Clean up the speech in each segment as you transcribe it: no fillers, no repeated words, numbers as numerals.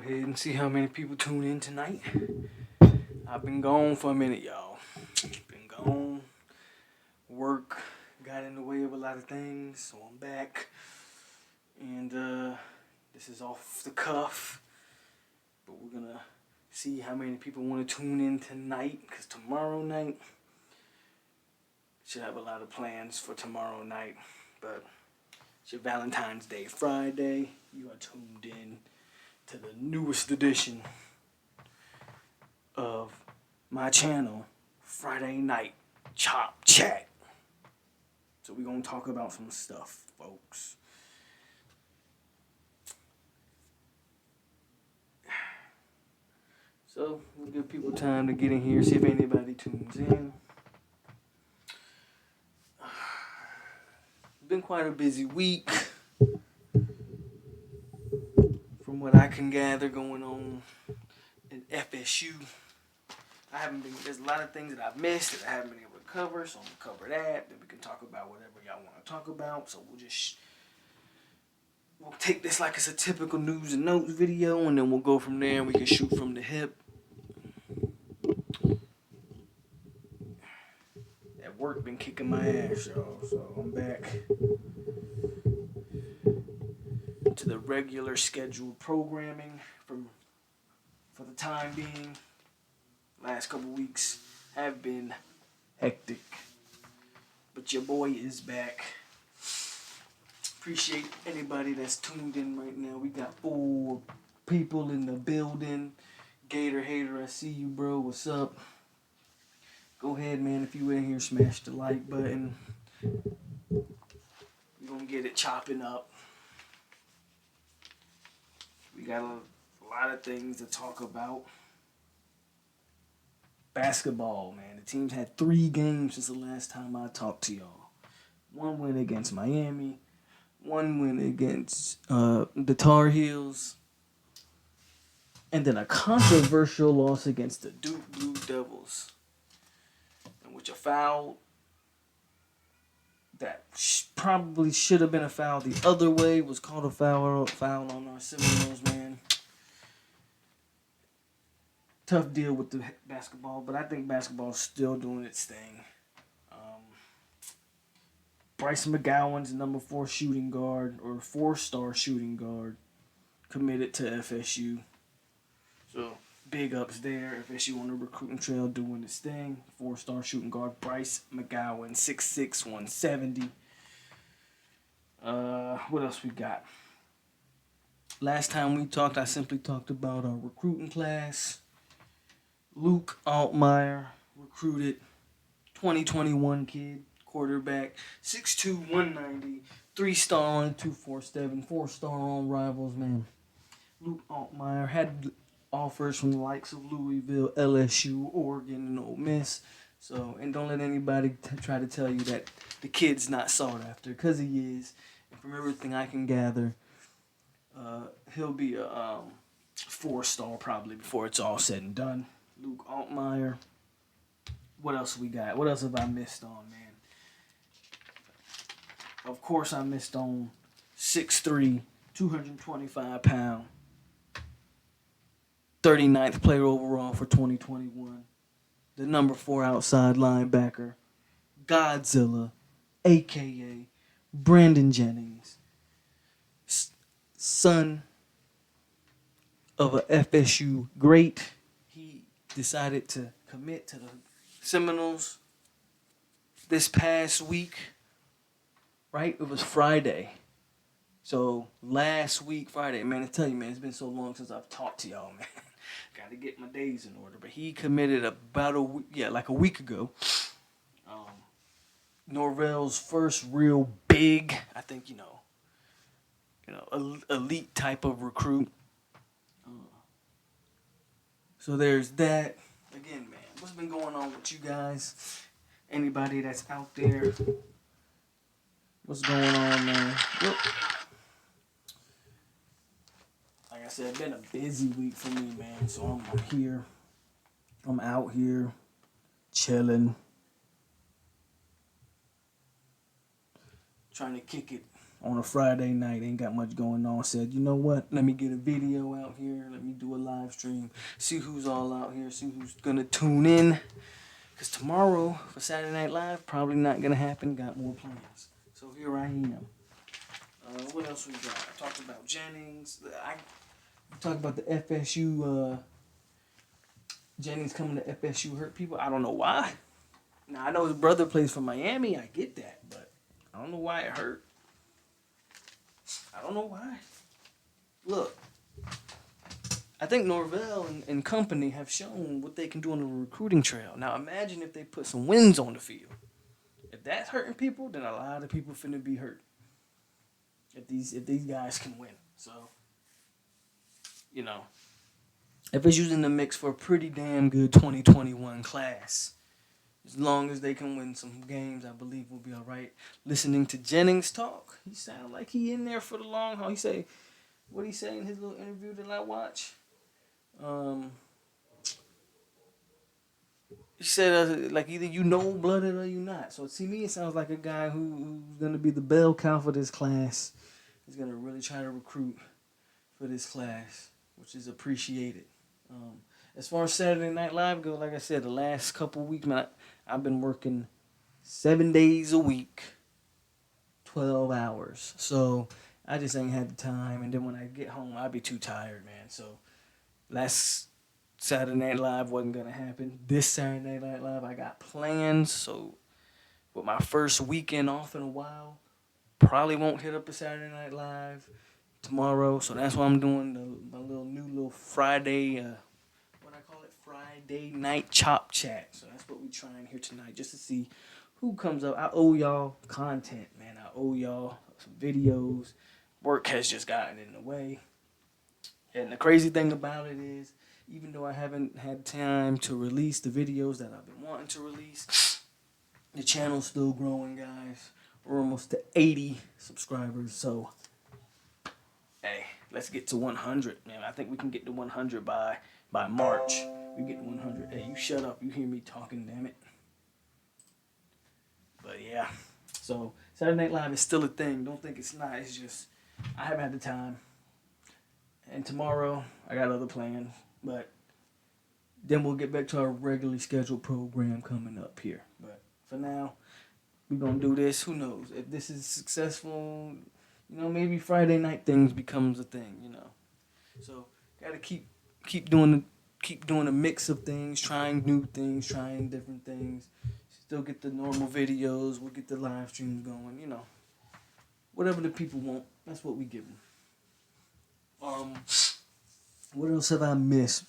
ahead and see how many people tune in tonight. I've been gone for a minute, y'all. Been gone. Work got in the way of a lot of things, so I'm back. And this is off the cuff. But we're gonna see how many people want to tune in tonight, because tomorrow night should have a lot of plans for tomorrow night. But it's your Valentine's Day Friday. You are tuned in to the newest edition of my channel, Friday Night Chop Chat. So we're gonna talk about some stuff, folks. So we'll give people time to get in here, see if anybody tunes in. Been quite a busy week, from what I can gather, going on in FSU. There's a lot of things that I've missed that I haven't been able to cover, so I'm gonna cover that. Then we can talk about whatever y'all want to talk about. So we'll take this like it's a typical news and notes video, and then we'll go from there and we can shoot from the hip. That work been kicking my ass, y'all, so I'm back to the regular scheduled programming for the time being. Last couple weeks have been hectic, but your boy is back. Appreciate anybody that's tuned in right now. We got 4 people in the building. Gator Hater, I see you, bro. What's up? Go ahead, man. If you in here, smash the like button. We're gonna get it chopping up. We got a lot of things to talk about. Basketball, man. The team's had 3 games since the last time I talked to y'all. 1 win against Miami, 1 win against the Tar Heels, and then a controversial loss against the Duke Blue Devils, in which a foul that probably should have been a foul the other way was called a foul on our Seminoles, man. Tough deal with the basketball, but I think basketball's still doing its thing. Bryce McGowan's number 4 shooting guard, or 4-star shooting guard, committed to FSU. So big ups there. FSU on the recruiting trail doing its thing. 4-star shooting guard Bryce McGowan, 6'6", 170. What else we got? Last time we talked, I simply talked about our recruiting class. Luke Altmaier recruited 2021 kid, quarterback, 6'2", 190, 3-star on 247, 4-star on Rivals, man. Luke Altmaier had offers from the likes of Louisville, LSU, Oregon, and Ole Miss. So, and don't let anybody try to tell you that the kid's not sought after, because he is. And from everything I can gather, he'll be a 4-star probably before it's all said and done. Luke Altmaier. What else we got? What else have I missed on, man? Of course I missed on 6'3", 225 pound, 39th player overall for 2021. The number 4 outside linebacker, Godzilla, a.k.a. Brandon Jennings, son of a FSU great. He decided to commit to the Seminoles this past week, right? It was Friday. So last week, Friday, man, I tell you, man, it's been so long since I've talked to y'all, man. Got to get my days in order. But he committed about a week ago. Norvell's first real big, I think, elite type of recruit. So there's that. Again, man, what's been going on with you guys? Anybody that's out there? What's going on, man? Look. Like I said, it's been a busy week for me, man. So I'm here. I'm out here chilling. Trying to kick it on a Friday night, ain't got much going on, said, you know what, let me get a video out here, let me do a live stream, see who's all out here, see who's gonna tune in. Because tomorrow for Saturday Night Live, probably not gonna happen, got more plans. So here I am. What else we got? I talked about Jennings. I talked about the FSU, Jennings coming to FSU hurt people. I don't know why. Now, I know his brother plays for Miami, I get that, but I don't know why it hurt. I don't know why. Look, I think Norvell and company have shown what they can do on the recruiting trail. Now imagine if they put some wins on the field. If that's hurting people, then a lot of people finna be hurt. If these guys can win. So, you know, if it's using the mix for a pretty damn good 2021 class, as long as they can win some games, I believe we'll be all right. Listening to Jennings talk, he sounded like he in there for the long haul. What he say in his little interview that I watched? He said, like, either you know blooded or you not. So to me, it sounds like a guy who's going to be the bell cow for this class. He's going to really try to recruit for this class, which is appreciated. As far as Saturday Night Live goes, like I said, the last couple weeks, man, I've been working 7 days a week, 12 hours. So I just ain't had the time. And then when I get home, I'll be too tired, man. So last Saturday Night Live wasn't going to happen. This Saturday Night Live, I got plans. So with my first weekend off in a while, probably won't hit up a Saturday Night Live tomorrow. So that's why I'm doing my new Friday, what I call it, Friday night chop chat. So that's what we trying here tonight, just to see who comes up. I owe y'all content, man. I owe y'all some videos. Work has just gotten in the way. And the crazy thing about it is, even though I haven't had time to release the videos that I've been wanting to release, the channel's still growing, guys. We're almost to 80 subscribers. So, hey, let's get to 100, man. I think we can get to 100 by March. We get to 100. Hey, you shut up. You hear me talking, damn it. But yeah. So, Saturday Night Live is still a thing. Don't think it's not. It's just, I haven't had the time. And tomorrow, I got other plans. But then we'll get back to our regularly scheduled program coming up here. But for now, we're going to do this. Who knows? If this is successful, maybe Friday night things becomes a thing, So, got to keep doing a mix of things, trying new things, trying different things. Still get the normal videos. We'll get the live streams going, Whatever the people want, that's what we give them. What else have I missed?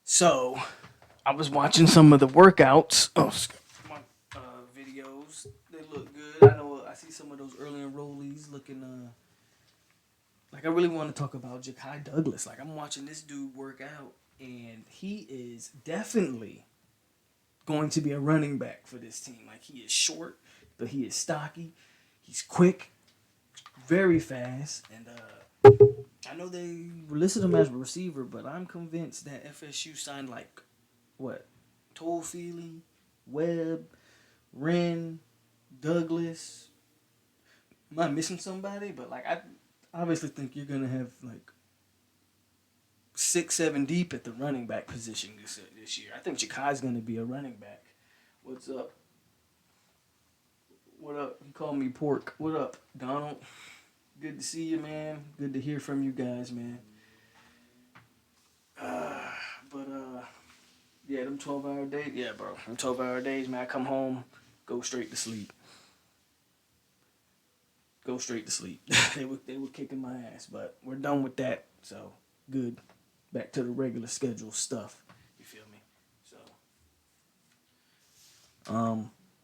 So, I was watching some of the workouts. Videos. They look good. I know I see some of those early enrollees looking like I really want to talk about Ja'Kai Douglas. Like, I'm watching this dude work out, and he is definitely going to be a running back for this team. Like, he is short, but he is stocky. He's quick, very fast, and I know they listed him as a receiver, but I'm convinced that FSU signed Toll-Feely, Webb, Wren, Douglas. Am I missing somebody? But I obviously think you're gonna have 6, 7 deep at the running back position this year. I think Ja'Kai's gonna be a running back. What's up? What up? He called me Pork. What up, Donald? Good to see you, man. Good to hear from you guys, man. Yeah, them 12-hour days. Yeah, bro. Them 12-hour days, man. I come home, go straight to sleep. They were kicking my ass, but we're done with that. So, good. Back to the regular schedule stuff. You feel me?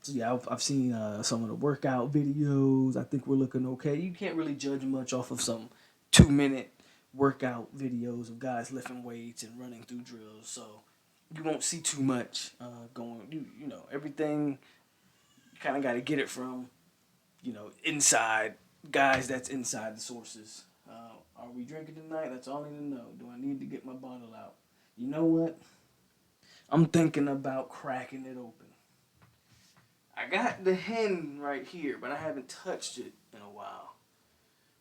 So yeah, I've seen some of the workout videos. I think we're looking okay. You can't really judge much off of some 2-minute workout videos of guys lifting weights and running through drills. So you won't see too much going. Everything. You kind of got to get it from, inside guys that's inside the sources. Are we drinking tonight? That's all I need to know. Do I need to get my bottle out? You know what? I'm thinking about cracking it open. I got the hen right here, but I haven't touched it in a while.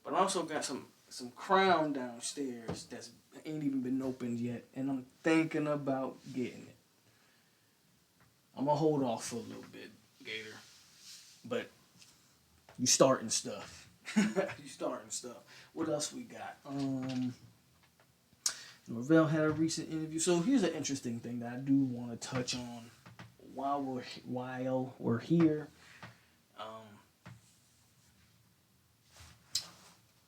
But I also got some crown downstairs that's ain't even been opened yet, and I'm thinking about getting it. I'm gonna hold off for a little bit, Gator. But you starting stuff. You starting stuff. What else we got? Norvell had a recent interview. So here's an interesting thing that I do want to touch on while we're here.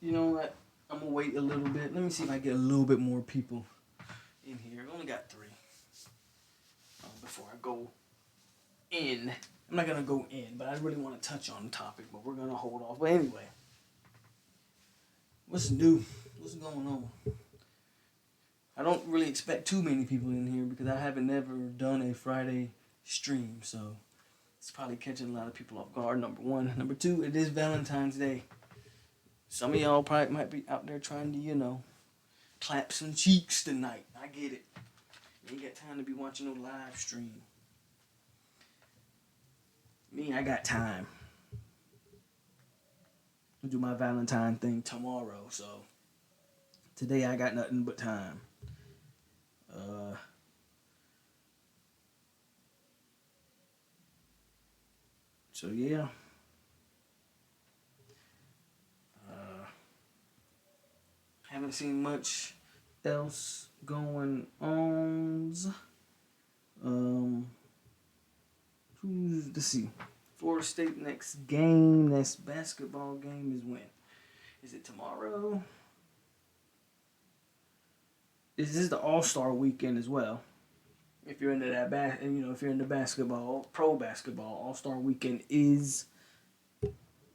You know what? I'm gonna wait a little bit. Let me see if I get a little bit more people in here. I only got 3. Before I go in, I'm not gonna go in, but I really want to touch on the topic. But we're gonna hold off. But anyway, what's new? What's going on? I don't really expect too many people in here because I haven't never done a Friday stream, so it's probably catching a lot of people off guard. Number 1, number 2, it is Valentine's Day. Some of y'all probably might be out there trying to, clap some cheeks tonight. I get it. You ain't got time to be watching no live stream. Me, I got time. I'll do my Valentine thing tomorrow, so today I got nothing but time. So yeah. Haven't seen much else going on. Let's see. Florida State next basketball game is when? Is it tomorrow? This is the All-Star weekend as well. If you're into that if you're into basketball, pro basketball, All-Star weekend is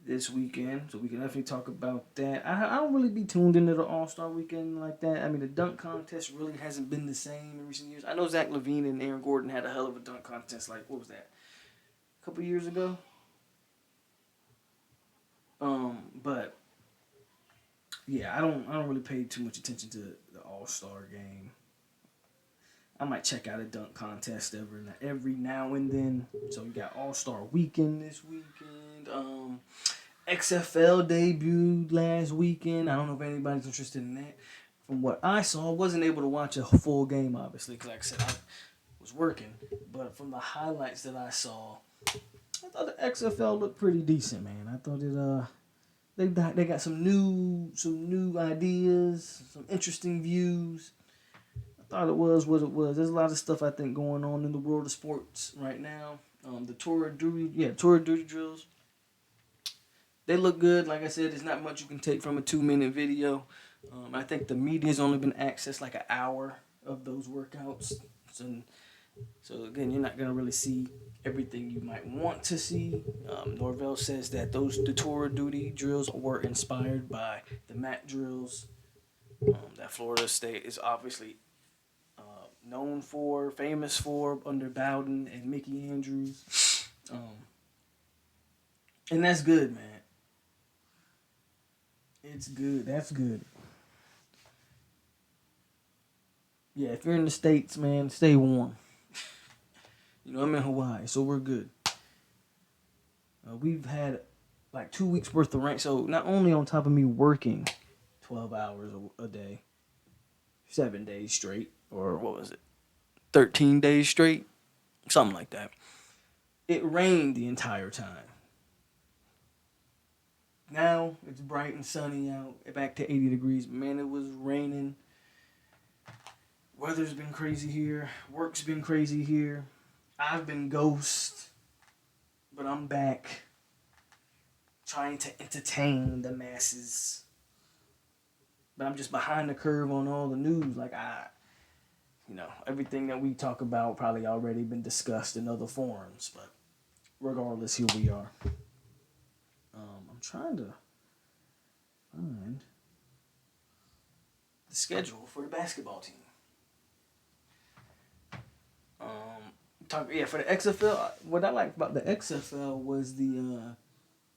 this weekend, so we can definitely talk about that. I don't really be tuned into the All-Star weekend like that. I mean, the dunk contest really hasn't been the same in recent years. I know Zach LaVine and Aaron Gordon had a hell of a dunk contest. Like, what was that? A couple years ago. But yeah, I don't really pay too much attention to the All-Star game. I might check out a dunk contest every now and then. So we got All-Star weekend this weekend. XFL debuted last weekend. I don't know if anybody's interested in that. From what I saw, I wasn't able to watch a full game, obviously, because like I said, I was working. But from the highlights that I saw, I thought the XFL looked pretty decent, man. I thought they got some new ideas, some interesting views. I thought it was what it was. There's a lot of stuff I think going on in the world of sports right now. The Tour of Duty drills. They look good. Like I said, there's not much you can take from a 2-minute video. I think the media's only been accessed like an hour of those workouts. So again, you're not gonna really see everything you might want to see. Norvell says that the Tour of Duty drills were inspired by the mat drills that Florida State is obviously famous for under Bowden and Mickey Andrews. And that's good, man. It's good. That's good. Yeah, if you're in the States, man, stay warm. I'm in Hawaii, so we're good. We've had like 2 weeks worth of rain. So not only on top of me working 12 hours a day, 7 days straight, or what was it, 13 days straight, something like that. It rained the entire time. Now it's bright and sunny out, back to 80 degrees. Man, it was raining. Weather's been crazy here. Work's been crazy here. I've been ghost, but I'm back trying to entertain the masses. But I'm just behind the curve on all the news. Like, everything that we talk about probably already been discussed in other forums. But regardless, here we are. I'm trying to find the schedule for the basketball team. For the XFL, what I liked about the XFL was the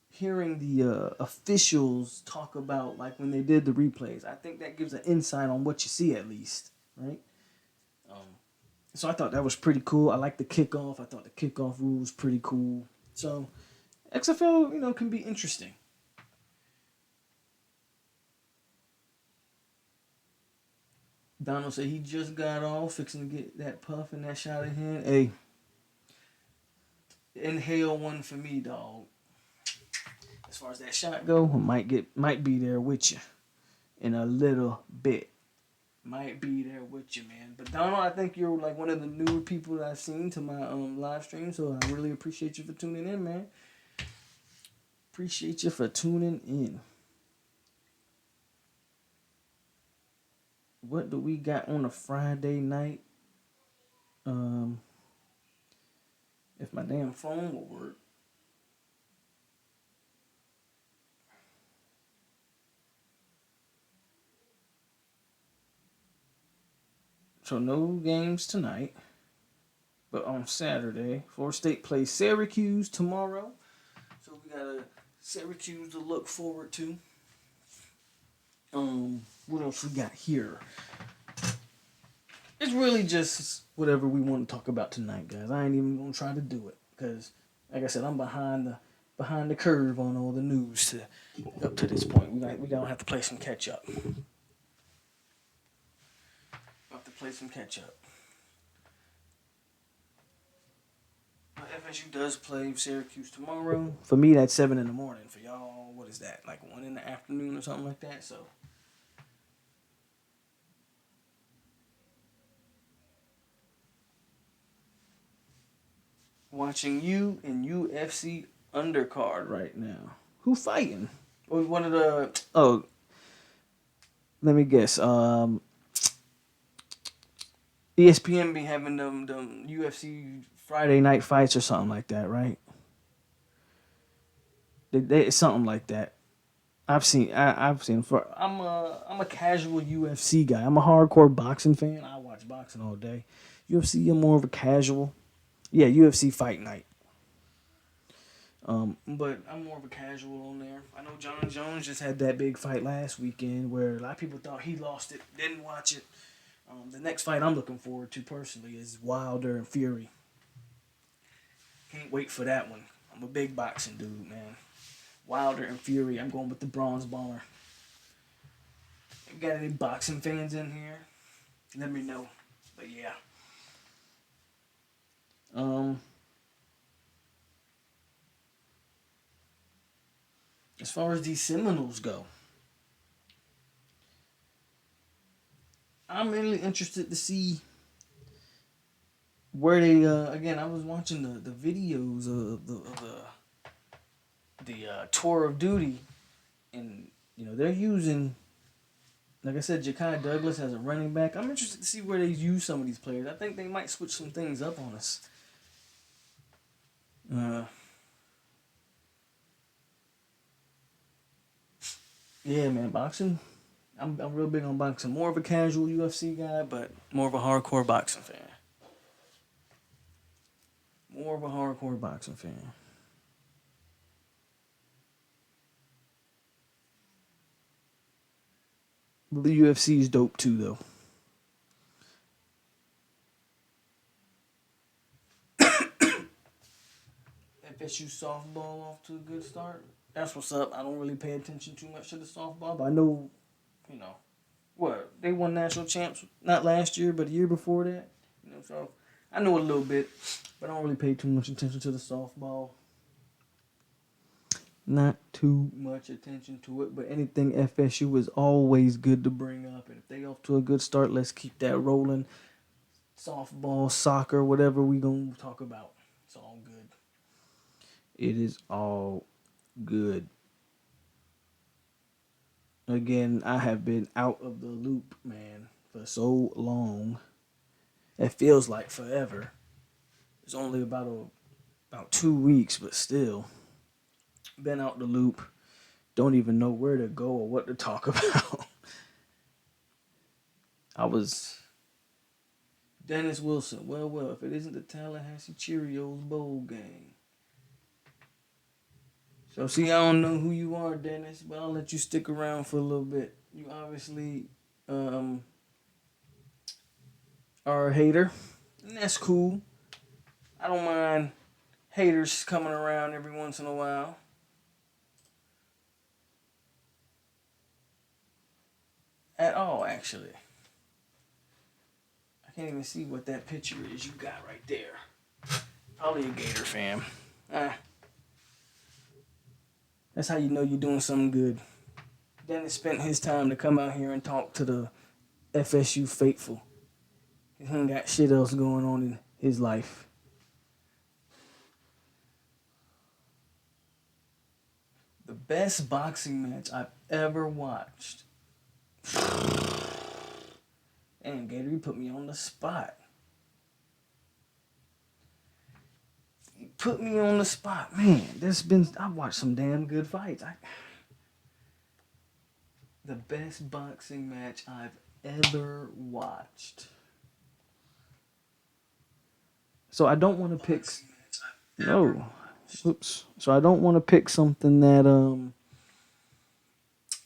hearing the officials talk about, like, when they did the replays. I think that gives an insight on what you see, at least, right? So I thought that was pretty cool. I like the kickoff. I thought the kickoff rule was pretty cool. So XFL, can be interesting. Donald said he just got off, fixing to get that puff and that shot in hand. Hey, inhale one for me, dog. As far as that shot go, might be there with you in a little bit. Might be there with you, man. But Donald, I think you're like one of the newer people that I've seen to my live stream, so I really appreciate you for tuning in, man. Appreciate you for tuning in. What do we got on a Friday night? If my damn phone will work. So no games tonight. But on Saturday, Florida State plays Syracuse tomorrow. So we got a Syracuse to look forward to. What else we got here? It's really just whatever we want to talk about tonight, guys. I ain't even gonna try to do it because, like I said, I'm behind the curve on all the news up to this point. We gonna have to play some catch up. Have to play some catch up. FSU does play Syracuse tomorrow. For me, that's 7 in the morning. For y'all, what is that? Like 1 in the afternoon or something like that. So. Watching you in UFC undercard right now. Who fighting? One of the let me guess. ESPN be having them UFC Friday night fights or something like that, right? It's something like that. I've seen. I'm a casual UFC guy. I'm a hardcore boxing fan. I watch boxing all day. UFC, I'm more of a casual. Yeah, UFC Fight Night. But I'm more of a casual on there. I know John Jones just had that big fight last weekend where a lot of people thought he lost it, didn't watch it. The next fight I'm looking forward to personally is Wilder and Fury. Can't wait for that one. I'm a big boxing dude, man. Wilder and Fury. I'm going with the Bronze Bomber. If you got any boxing fans in here, let me know. But yeah. As far as these Seminoles go, I'm really interested to see where they. Again, I was watching the videos of the tour of duty, and they're using, like I said, Ja'Kai Douglas as a running back. I'm interested to see where they use some of these players. I think they might switch some things up on us. Yeah, man, boxing. I'm real big on boxing. More of a casual UFC guy, but more of a hardcore boxing fan. More of a hardcore boxing fan. The UFC is dope too, though. FSU softball off to a good start. That's what's up. I don't really pay attention too much to the softball, but I know, what they won national champs not last year, but the year before that. So I know a little bit, but I don't really pay too much attention to the softball. Not too much attention to it, but anything FSU is always good to bring up. And if they off to a good start, let's keep that rolling. Softball, soccer, whatever we gonna talk about, it's all good. It is all good. Again, I have been out of the loop, man, for so long. It feels like forever. It's only about 2 weeks, but still, been out the loop. Don't even know where to go or what to talk about. I was Dennis Wilson. Well, if it isn't the Tallahassee Cheerios bowl game. So, see, I don't know who you are, Dennis, but I'll let you stick around for a little bit. You obviously are a hater, and that's cool. I don't mind haters coming around every once in a while. At all, actually. I can't even see what that picture is you got right there. Probably a Gator fan. Ah, that's how you know you're doing something good. Dennis spent his time to come out here and talk to the FSU faithful. He ain't got shit else going on in his life. The best boxing match I've ever watched. And Gator, you put me on the spot. You put me on the spot. Man, I've watched some damn good fights. The best boxing match I've ever watched. So I don't want to pick. No. Oops. So I don't want to pick something that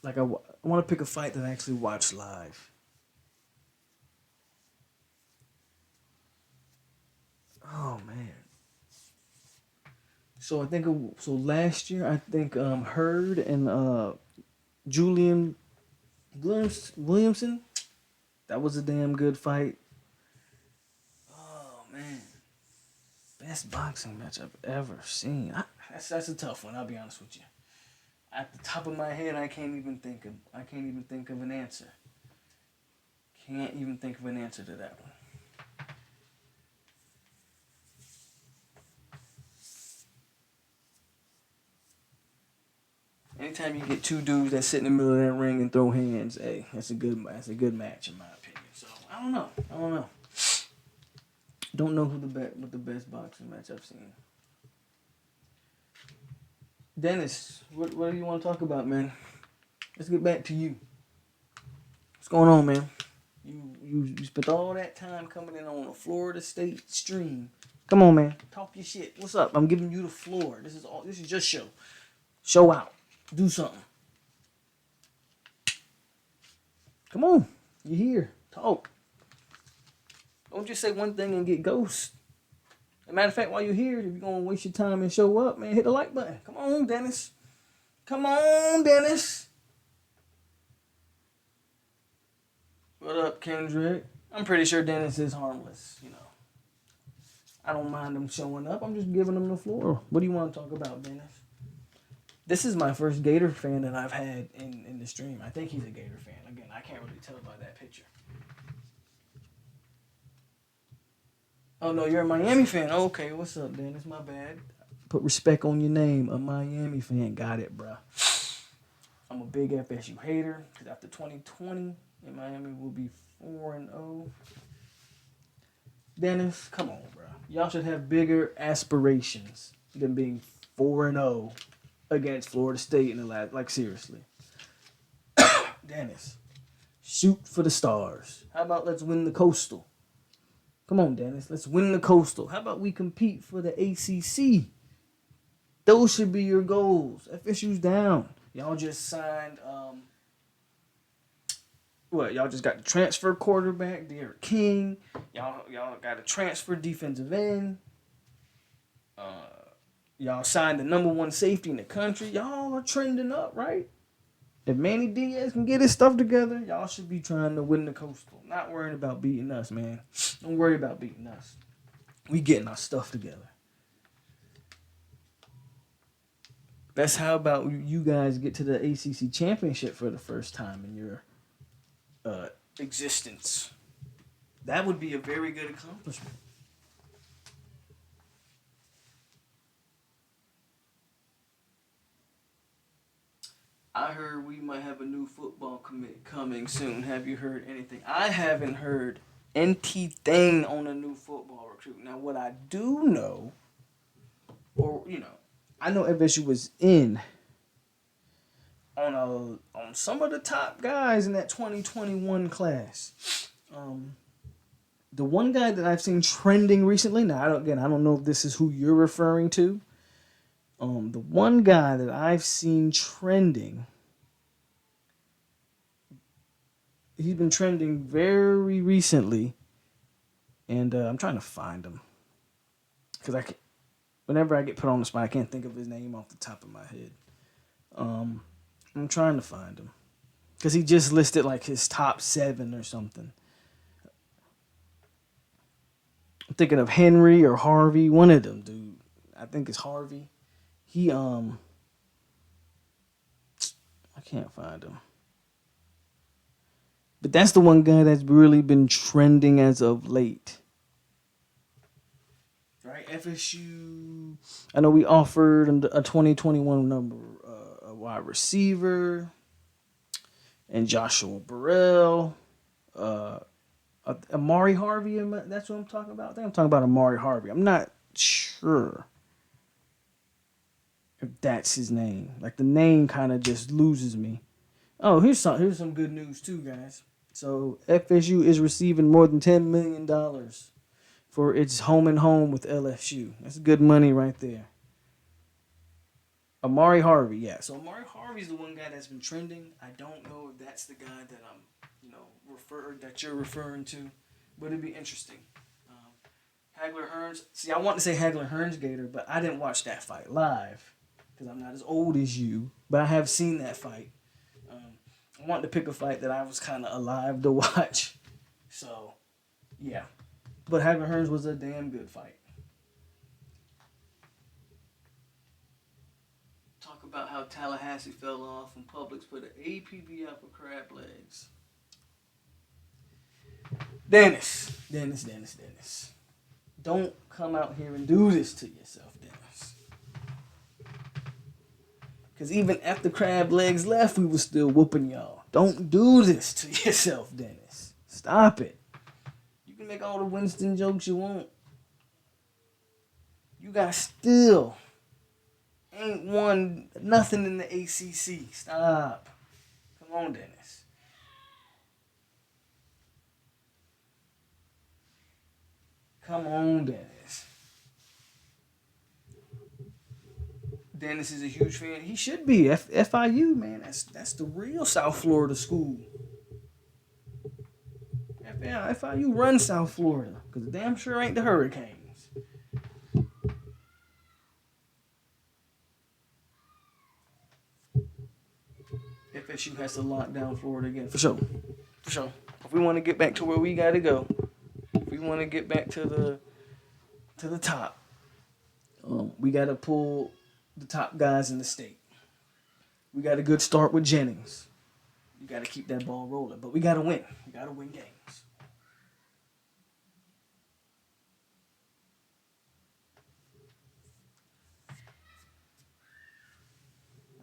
like I want to pick a fight that I actually watched live. Oh man. So last year I think Hurd and Julian Williamson. That was a damn good fight. Oh man. Best boxing match I've ever seen. That's a tough one. I'll be honest with you. At the top of my head, I can't even think of an answer. Can't even think of an answer to that one. Anytime you get two dudes that sit in the middle of that ring and throw hands, hey, that's a good match in my opinion. So I don't know. Don't know what the best boxing match I've seen. Dennis, what do you want to talk about, man? Let's get back to you. What's going on, man? You spent all that time coming in on a Florida State stream. Come on, man. Talk your shit. What's up? I'm giving you the floor. This is just show. Show out. Do something. Come on. You're here. Talk. Don't just say one thing and get ghost. As a matter of fact, while you're here, if you're going to waste your time and show up, man, hit the like button. Come on, Dennis. Come on, Dennis. What up, Kendrick? I'm pretty sure Dennis is harmless, you know. I don't mind him showing up. I'm just giving him the floor. What do you want to talk about, Dennis? This is my first Gator fan that I've had in the stream. I think he's a Gator fan. Again, I can't really tell by that picture. Oh, no, you're a Miami fan. Okay, what's up, Dennis? My bad. Put respect on your name. A Miami fan. Got it, bro. I'm a big FSU hater because after 2020, Miami will be 4-0. Dennis, come on, bro. Y'all should have bigger aspirations than being 4-0 against Florida State in the last. Like, seriously. Dennis, shoot for the stars. How about let's win the Coastal? Come on, Dennis. Let's win the Coastal. How about we compete for the ACC? Those should be your goals. FSU's down. Y'all just signed, y'all just got the transfer quarterback, Derek King. Y'all got a transfer defensive end. Y'all signed the number one safety in the country. Y'all are trending up, right? If Manny Diaz can get his stuff together, y'all should be trying to win the Coastal. Not worrying about beating us, man. Don't worry about beating us. We getting our stuff together. That's how about you guys get to the ACC championship for the first time in your existence. That would be a very good accomplishment. I heard we might have a new football commit coming soon. Have you heard anything? I haven't heard anything on a new football recruit. Now, what I do know, I know FSU was in on some of the top guys in that 2021 class. The one guy that I've seen trending recently. Now, I don't know if this is who you're referring to. The one guy that I've seen trending, he's been trending very recently, and I'm trying to find him because I can't. Whenever I get put on the spot, I can't think of his name off the top of my head. Um, I'm trying to find him because he just listed like his top 7 or something. I'm thinking of Henry or Harvey, one of them, dude. I think it's Harvey. He I can't find him. But that's the one guy that's really been trending as of late. Right, FSU. I know we offered a 2021 number, a wide receiver, and Joshua Burrell, uh, Amari Harvey. That's what I'm talking about. I think I'm talking about Amari Harvey. I'm not sure if that's his name. Like the name kind of just loses me. Oh, here's some good news too, guys. So FSU is receiving more than $10 million for its home and home with LSU. That's good money right there. Amari Harvey, yeah. So Amari Harvey's the one guy that's been trending. I don't know if that's the guy that that you're referring to, but it'd be interesting. Hagler Hearns. See, I want to say Hagler Hearns Gator, but I didn't watch that fight live because I'm not as old as you. But I have seen that fight. I wanted to pick a fight that I was kind of alive to watch. So, yeah. But Hagler Hearns was a damn good fight. Talk about how Tallahassee fell off and Publix put an APB out for crab legs. Dennis. Don't come out here and do this to yourself, Dennis. Because even after crab legs left, we was still whooping y'all. Don't do this to yourself, Dennis. Stop it. You can make all the Winston jokes you want. You guys still ain't won nothing in the ACC. Stop. Come on, Dennis. Come on, Dennis. Dennis is a huge fan. He should be. FIU, man. That's the real South Florida school. FIU runs South Florida because damn sure ain't the Hurricanes. FSU has to lock down Florida again. For sure. If we want to get back to where we got to go, if we want to get back to the top, we got to pull the top guys in the state. We got a good start with Jennings. You got to keep that ball rolling, but we got to win. We got to win games.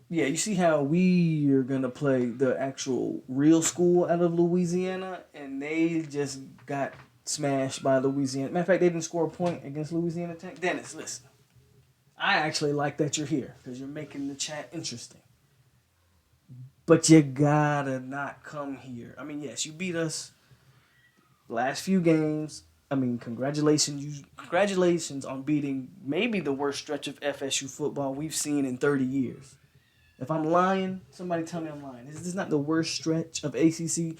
Yeah, you see how we are going to play the actual real school out of Louisiana, and they just got smashed by Louisiana. Matter of fact, they didn't score a point against Louisiana Tech. Dennis, listen. I actually like that you're here because you're making the chat interesting. But you gotta not come here. I mean, yes, you beat us last few games. I mean, congratulations on beating maybe the worst stretch of FSU football we've seen in 30 years. If I'm lying, somebody tell me I'm lying. Is this not the worst stretch of ACC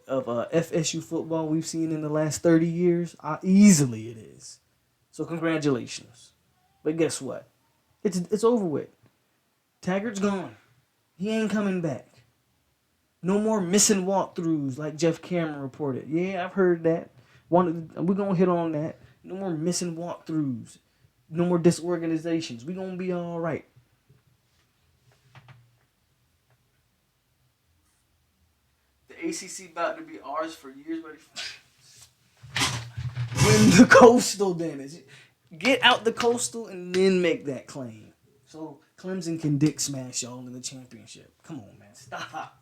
of FSU football we've seen in the last 30 years? Easily it is. So congratulations. But guess what? It's over with. Taggart's gone. He ain't coming back. No more missing walkthroughs like Jeff Cameron reported. Yeah, I've heard that. We're going to hit on that. No more missing walkthroughs. No more disorganizations. We're going to be all right. The ACC about to be ours for years, buddy. Win the Coastal, Dennis. Get out the Coastal and then make that claim. So Clemson can dick smash y'all in the championship. Come on, man. Stop.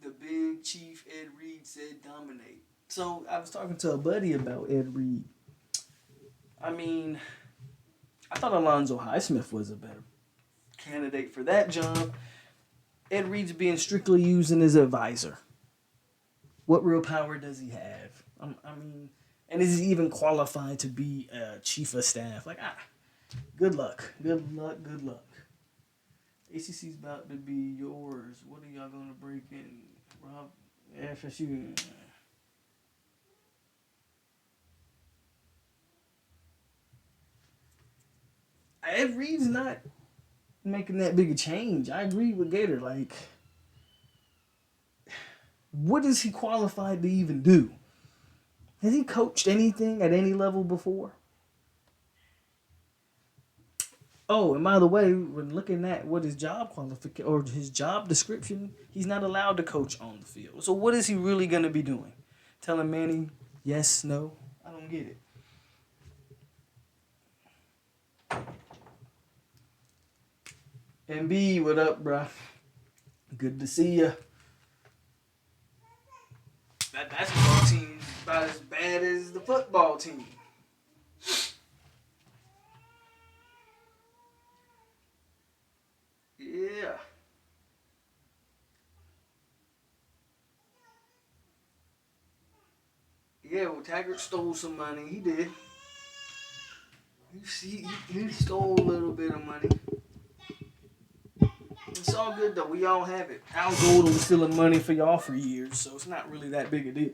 The big chief Ed Reed said dominate. So I was talking to a buddy about Ed Reed. I mean, I thought Alonzo Highsmith was a better candidate for that job. Ed Reed's being strictly used as an advisor. What real power does he have? I mean, and is he even qualified to be a chief of staff? Like, good luck. ACC's about to be yours. What are y'all going to break in? Rob, FSU. Ed Reed's not making that big a change. I agree with Gator. Like, what is he qualified to even do? Has he coached anything at any level before? Oh, and by the way, when looking at what his job qualification or his job description, he's not allowed to coach on the field. So what is he really gonna be doing? Telling Manny yes, no? I don't get it. MB, what up, bruh? Good to see ya. That basketball team is about as bad as the football team. Yeah. Yeah, well, Taggart stole some money. He did. He stole a little bit of money. It's all good, though. We all have it. Al Golden was stealing money for y'all for years, so it's not really that big a deal.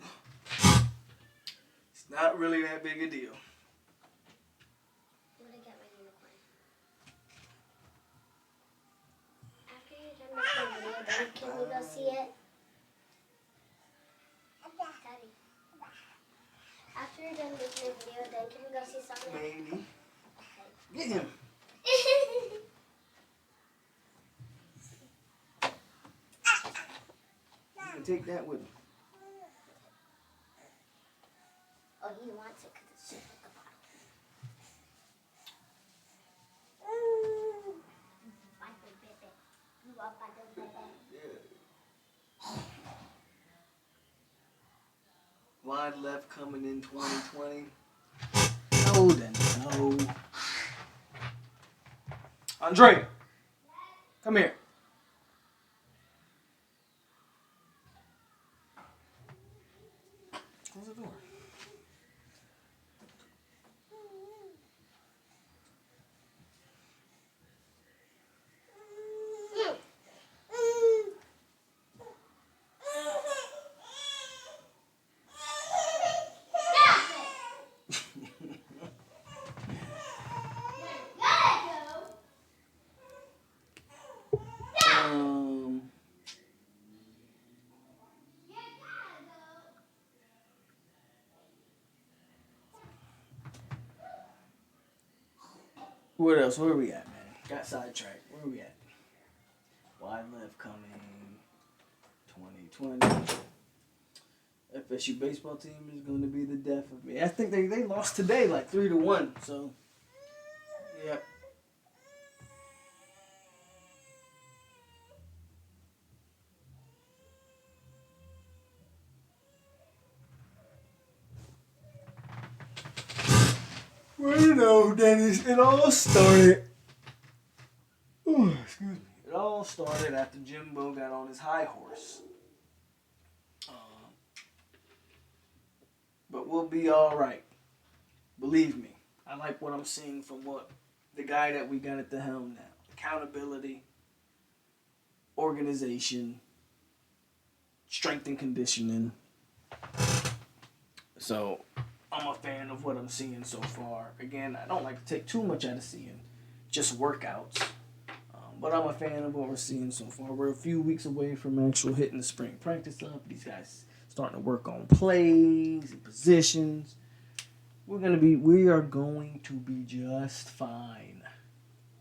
It's not really that big a deal. I'm gonna get my unicorn. After you're done with the video, then can we go see it? Daddy. After you're done with the video, then can we go see Sonic? Maybe. Get him. You can take that with him. Oh, he wants it because it's shaped like a bottle. Bye, baby. You are bye, baby. Wide left coming in 2020. No, then no. Andre, come here. Close the door. What else? Where are we at, man? Got sidetracked. Where are we at? Wide left coming 2020. FSU baseball team is going to be the death of me. I think they lost today like 3-1. So, yeah. Well, you know, Dennis, it all started. Oh, excuse me. It all started after Jimbo got on his high horse. But we'll be all right. Believe me. I like what I'm seeing from what the guy that we got at the helm now. Accountability, organization, strength and conditioning. So I'm a fan of what I'm seeing so far. Again, I don't like to take too much out of seeing just workouts. But I'm a fan of what we're seeing so far. We're a few weeks away from actual hitting the spring practice up. These guys starting to work on plays and positions. We are going to be just fine.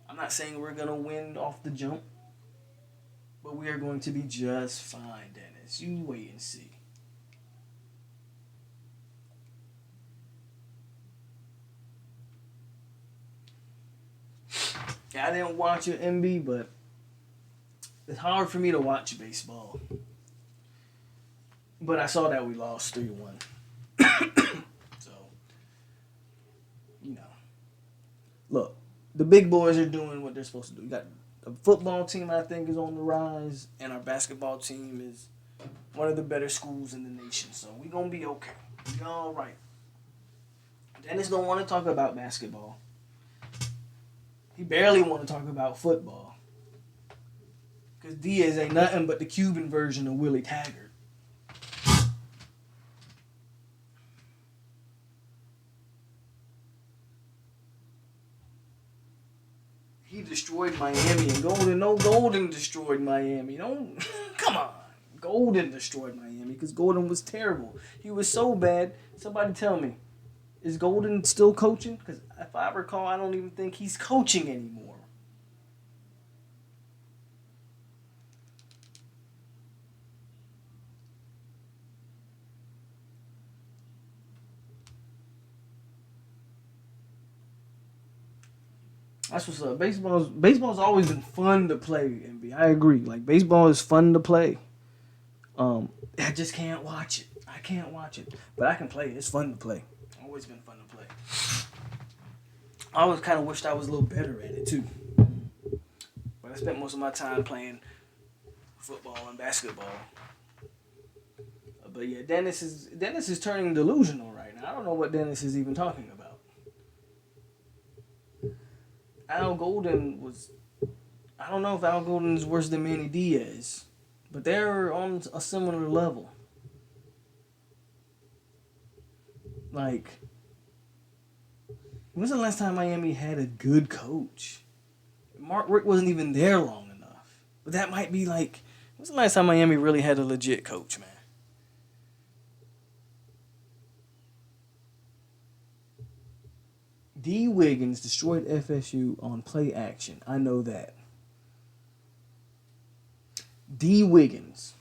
I'm not saying we're going to win off the jump, but we are going to be just fine, Dennis. You wait and see. Yeah, I didn't watch it, MB, but it's hard for me to watch baseball. But I saw that we lost 3-1. So, you know. Look, the big boys are doing what they're supposed to do. You got the football team, I think, is on the rise, and our basketball team is one of the better schools in the nation. So we're going to be okay. We're all right. Dennis don't want to talk about basketball. He barely want to talk about football. Because Diaz ain't nothing but the Cuban version of Willie Taggart. He destroyed Miami, and Golden destroyed Miami. Don't come on. Golden destroyed Miami because Golden was terrible. He was so bad. Somebody tell me, is Golden still coaching? Because if I recall, I don't even think he's coaching anymore. That's what's up. Baseball's always been fun to play. NBA, I agree. Like baseball is fun to play. I just can't watch it. I can't watch it, but I can play it. It's fun to play. Always been fun to play. I always kind of wished I was a little better at it too. But I spent most of my time playing football and basketball. But yeah, Dennis is turning delusional right now. I don't know what Dennis is even talking about. Al Golden was. I don't know if Al Golden is worse than Manny Diaz, but they're on a similar level. Like, when's the last time Miami had a good coach? Mark Richt wasn't even there long enough. But that might be like, when's the last time Miami really had a legit coach, man? D. Wiggins destroyed FSU on play action. I know that. D. Wiggins.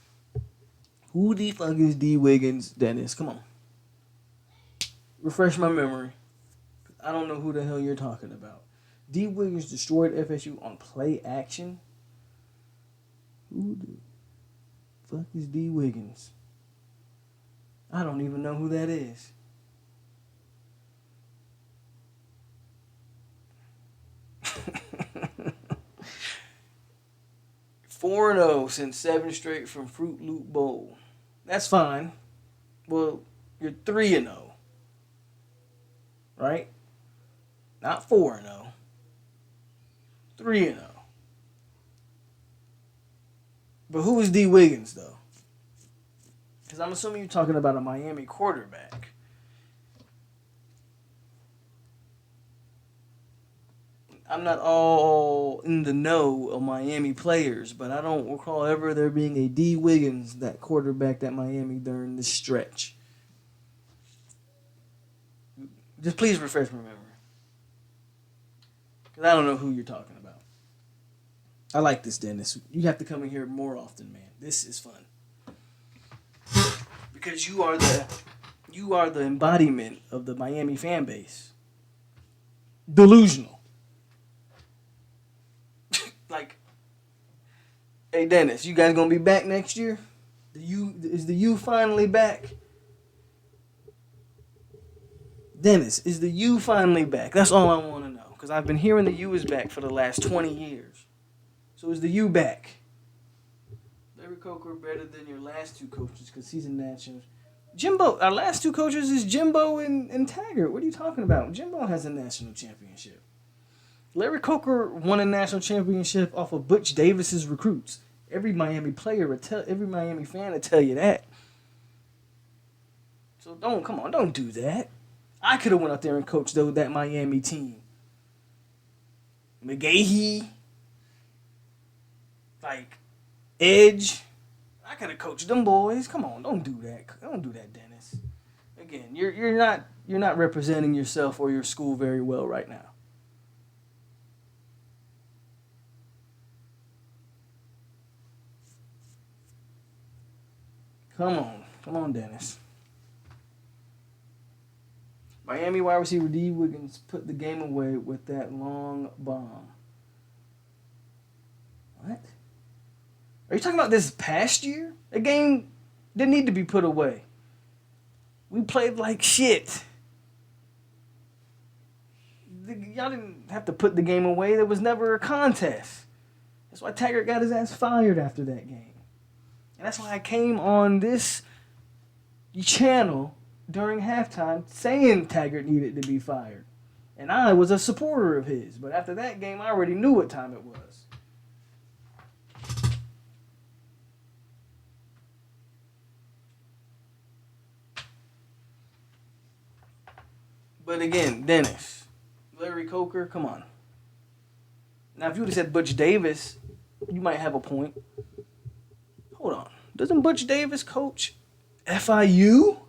Who the fuck is D. Wiggins, Dennis? Come on. Refresh my memory. I don't know who the hell you're talking about. D. Wiggins destroyed FSU on play action? Who the fuck is D. Wiggins? I don't even know who that is. Four 4-0 since 7 straight from Fruit Loop Bowl. That's fine. Well, you're 3-0. Right? Not 4-0. 3-0. But who is D. Wiggins, though? Because I'm assuming you're talking about a Miami quarterback. I'm not all in the know of Miami players, but I don't recall ever there being a D. Wiggins, that quarterback that Miami during this stretch. Just please refresh my memory. Because I don't know who you're talking about. I like this, Dennis. You have to come in here more often, man. This is fun. Because you are the embodiment of the Miami fan base. Delusional. Like, hey Dennis, you guys gonna be back next year? Is the U finally back? Dennis, is the U finally back? That's all I want to know. Because I've been hearing the U is back for the last 20 years. So is the U back? Larry Coker better than your last two coaches because he's a national. Jimbo, our last two coaches is Jimbo and Taggart. What are you talking about? Jimbo has a national championship. Larry Coker won a national championship off of Butch Davis's recruits. Every Miami player every Miami fan will tell you that. So don't do that. I could have went out there and coached that Miami team. McGahee, like Edge. I could have coached them boys. Come on, don't do that. Don't do that, Dennis. Again, you're not representing yourself or your school very well right now. Come on, Dennis. Miami wide receiver D. Wiggins put the game away with that long bomb. What? Are you talking about this past year? The game didn't need to be put away. We played like shit. Y'all didn't have to put the game away. There was never a contest. That's why Taggart got his ass fired after that game. And that's why I came on this channel during halftime saying Taggart needed to be fired. And I was a supporter of his. But after that game, I already knew what time it was. But again, Dennis, Larry Coker, come on. Now, if you would have said Butch Davis, you might have a point. Hold on. Doesn't Butch Davis coach FIU?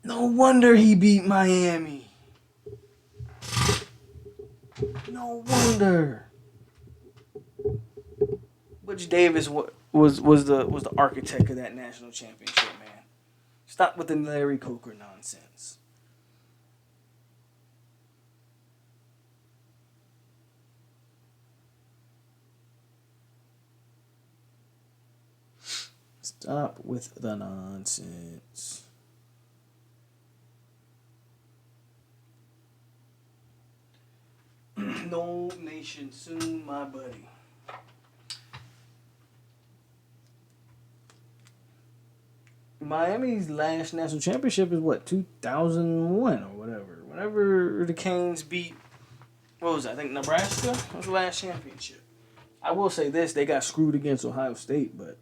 No wonder he beat Miami. No wonder. Butch Davis was the architect of that national championship, man. Stop with the Larry Coker nonsense. Stop with the nonsense. No nation soon, my buddy. Miami's last national championship is what, 2001 or whatever. Whenever the Canes beat, what was that? I think Nebraska was the last championship. I will say this, they got screwed against Ohio State, but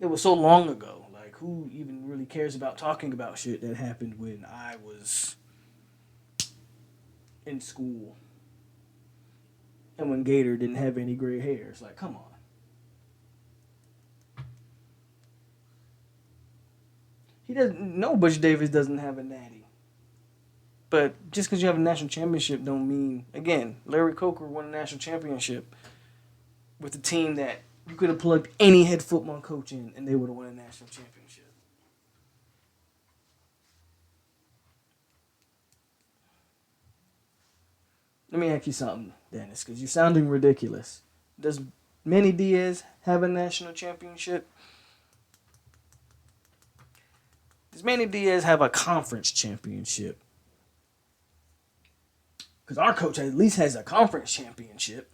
it was so long ago. Like, who even really cares about talking about shit that happened when I was in school and when Gator didn't have any gray hair? It's like, come on. He doesn't know Butch Davis doesn't have a natty. But just because you have a national championship don't mean, again, Larry Coker won a national championship with a team that you could have plugged any head football coach in and they would have won a national championship. Let me ask you something, Dennis, because you're sounding ridiculous. Does Manny Diaz have a national championship? Does Manny Diaz have a conference championship? Because our coach at least has a conference championship.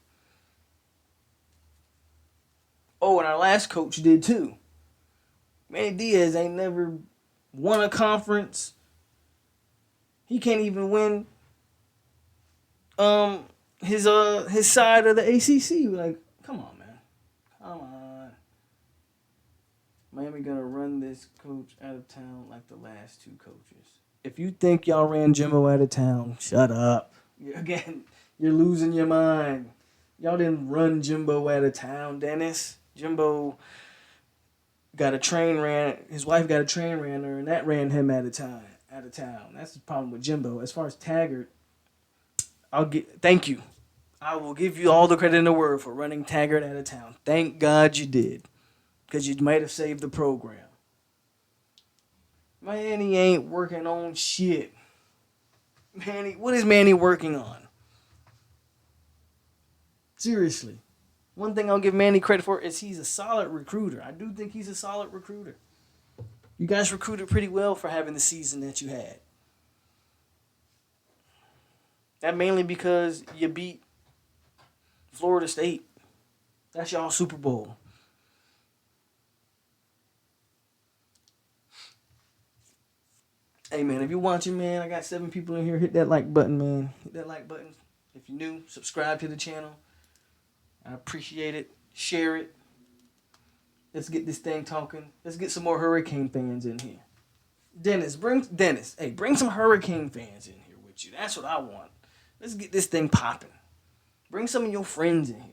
Oh, and our last coach did too. Manny Diaz ain't never won a conference. He can't even win his side of the ACC. Like, come on, man. Come on. Miami gonna run this coach out of town like the last two coaches. If you think y'all ran Jimbo out of town, shut up. Again, you're losing your mind. Y'all didn't run Jimbo out of town, Dennis. Jimbo got a train ran. His wife got a train ran her, and that ran him out of town. That's the problem with Jimbo. As far as Taggart, thank you. I will give you all the credit in the world for running Taggart out of town. Thank God you did, because you might have saved the program. Manny ain't working on shit. What is Manny working on? Seriously. One thing I'll give Manny credit for is he's a solid recruiter. I do think he's a solid recruiter. You guys recruited pretty well for having the season that you had. That mainly because you beat Florida State. That's y'all Super Bowl. Hey, man, if you're watching, man, I got 7 people in here. Hit that like button, man. Hit that like button. If you're new, subscribe to the channel. I appreciate it. Share it. Let's get this thing talking. Let's get some more Hurricane fans in here. Dennis, bring some Hurricane fans in here with you. That's what I want. Let's get this thing popping. Bring some of your friends in here.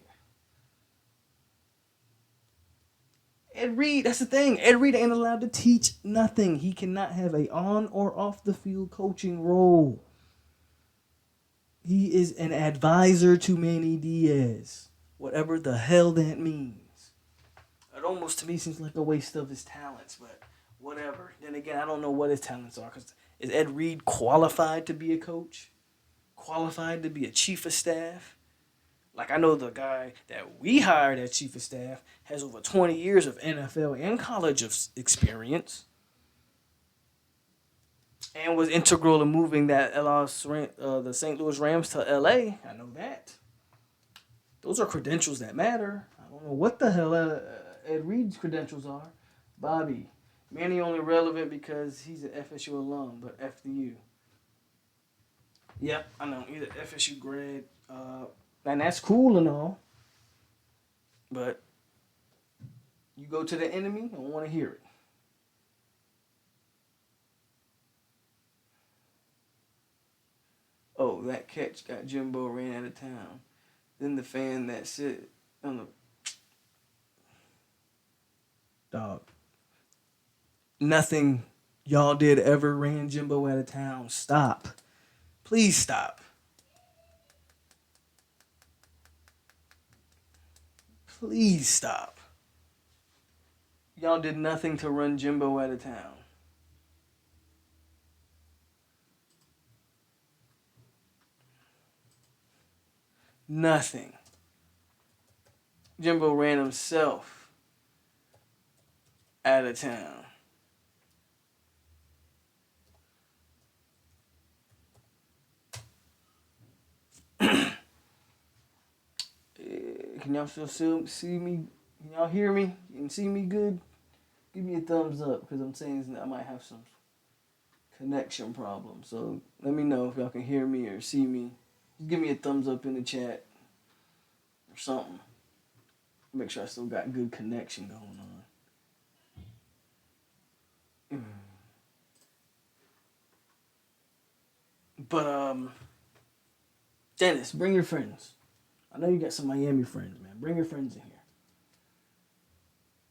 Ed Reed, that's the thing. Ed Reed ain't allowed to teach nothing. He cannot have a on or off the field coaching role. He is an advisor to Manny Diaz. Whatever the hell that means. It almost to me seems like a waste of his talents, but whatever. Then again, I don't know what his talents are. Cause is Ed Reed qualified to be a coach? Qualified to be a chief of staff? Like, I know the guy that we hired as chief of staff has over 20 years of NFL and college experience. And was integral in moving the St. Louis Rams to LA. I know that. Those are credentials that matter. I don't know what the hell Ed Reed's credentials are. Bobby. Manny only relevant because he's an FSU alum, but F to you. Yep, I know. He's an FSU grad. And that's cool and all. But you go to the enemy, I don't want to hear it. oh, that catch got Jimbo ran out of town. Then the fan that sit on the dog. Nothing y'all did ever ran Jimbo out of town. Stop. Please stop. Please stop. Y'all did nothing to run Jimbo out of town. Nothing. Jimbo ran himself out of town. Can y'all still see me? Can y'all hear me? You can see me good? Give me a thumbs up because I'm saying I might have some connection problems. So let me know if y'all can hear me or see me. Just give me a thumbs up in the chat or something. Make sure I still got good connection going on. But Dennis, bring your friends. I know you got some Miami friends, man. Bring your friends in here.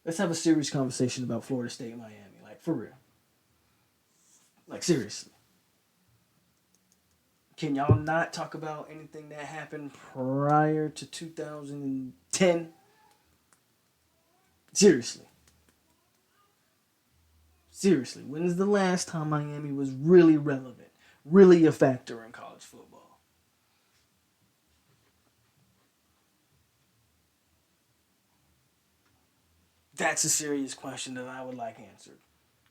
Let's have a serious conversation about Florida State and Miami. Like, for real. Like, seriously. Can y'all not talk about anything that happened prior to 2010? Seriously. Seriously. When's the last time Miami was really relevant? Really a factor in college football? That's a serious question that I would like answered.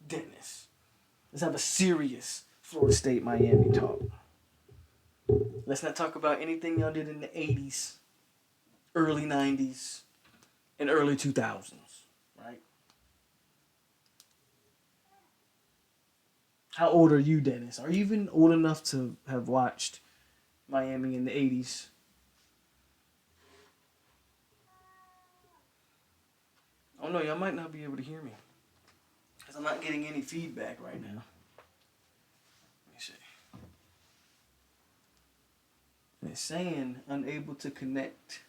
Dennis. Let's have a serious Florida State Miami talk. Let's not talk about anything y'all did in the 80s, early 90s, and early 2000s, right? How old are you, Dennis? Are you even old enough to have watched Miami in the 80s? Oh no, y'all might not be able to hear me. Because I'm not getting any feedback right now. Let me see. It's saying unable to connect.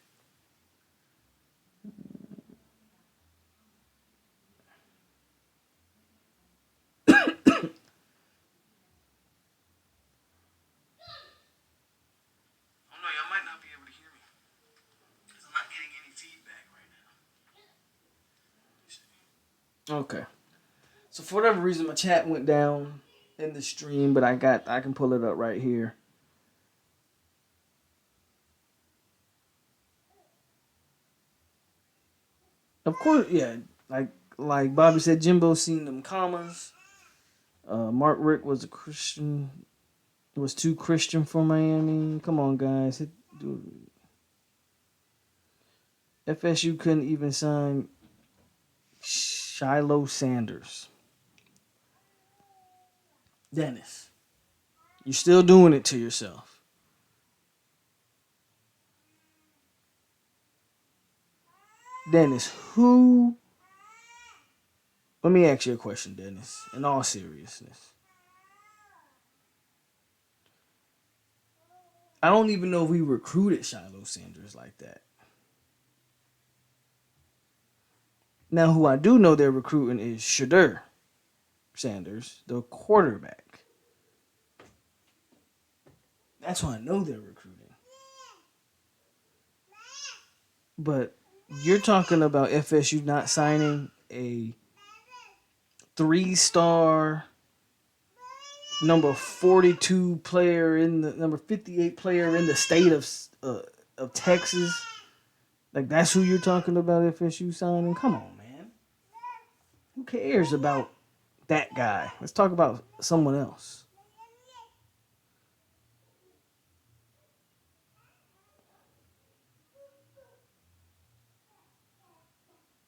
Okay. So for whatever reason, my chat went down in the stream, but I can pull it up right here. Of course, yeah. Like Bobby said, Jimbo seen them commas. Mark Rick was a Christian. Was too Christian for Miami. Come on, guys. FSU couldn't even sign Shiloh Sanders. Dennis, you're still doing it to yourself. Dennis, who... Let me ask you a question, Dennis, in all seriousness. I don't even know if we recruited Shiloh Sanders like that. Now, who I do know they're recruiting is Shedeur Sanders, the quarterback. That's who I know they're recruiting. But you're talking about FSU not signing a 3-star number 42 player in the number 58 player in the state of Texas. Like, that's who you're talking about FSU signing? Come on, man. Who cares about that guy? Let's talk about someone else.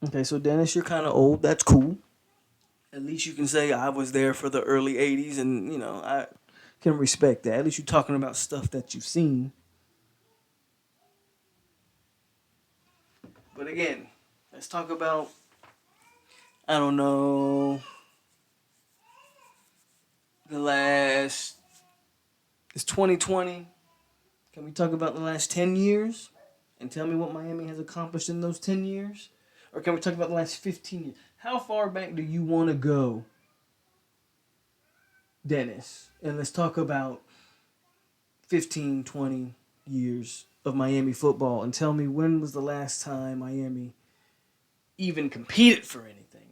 Okay, so Dennis, you're kind of old. That's cool. At least you can say I was there for the early 80s, and, I can respect that. At least you're talking about stuff that you've seen. But again, let's talk about, I don't know, it's 2020. Can we talk about the last 10 years and tell me what Miami has accomplished in those 10 years? Or can we talk about the last 15 years? How far back do you want to go, Dennis? And let's talk about 15, 20 years of Miami football and tell me when was the last time Miami even competed for anything?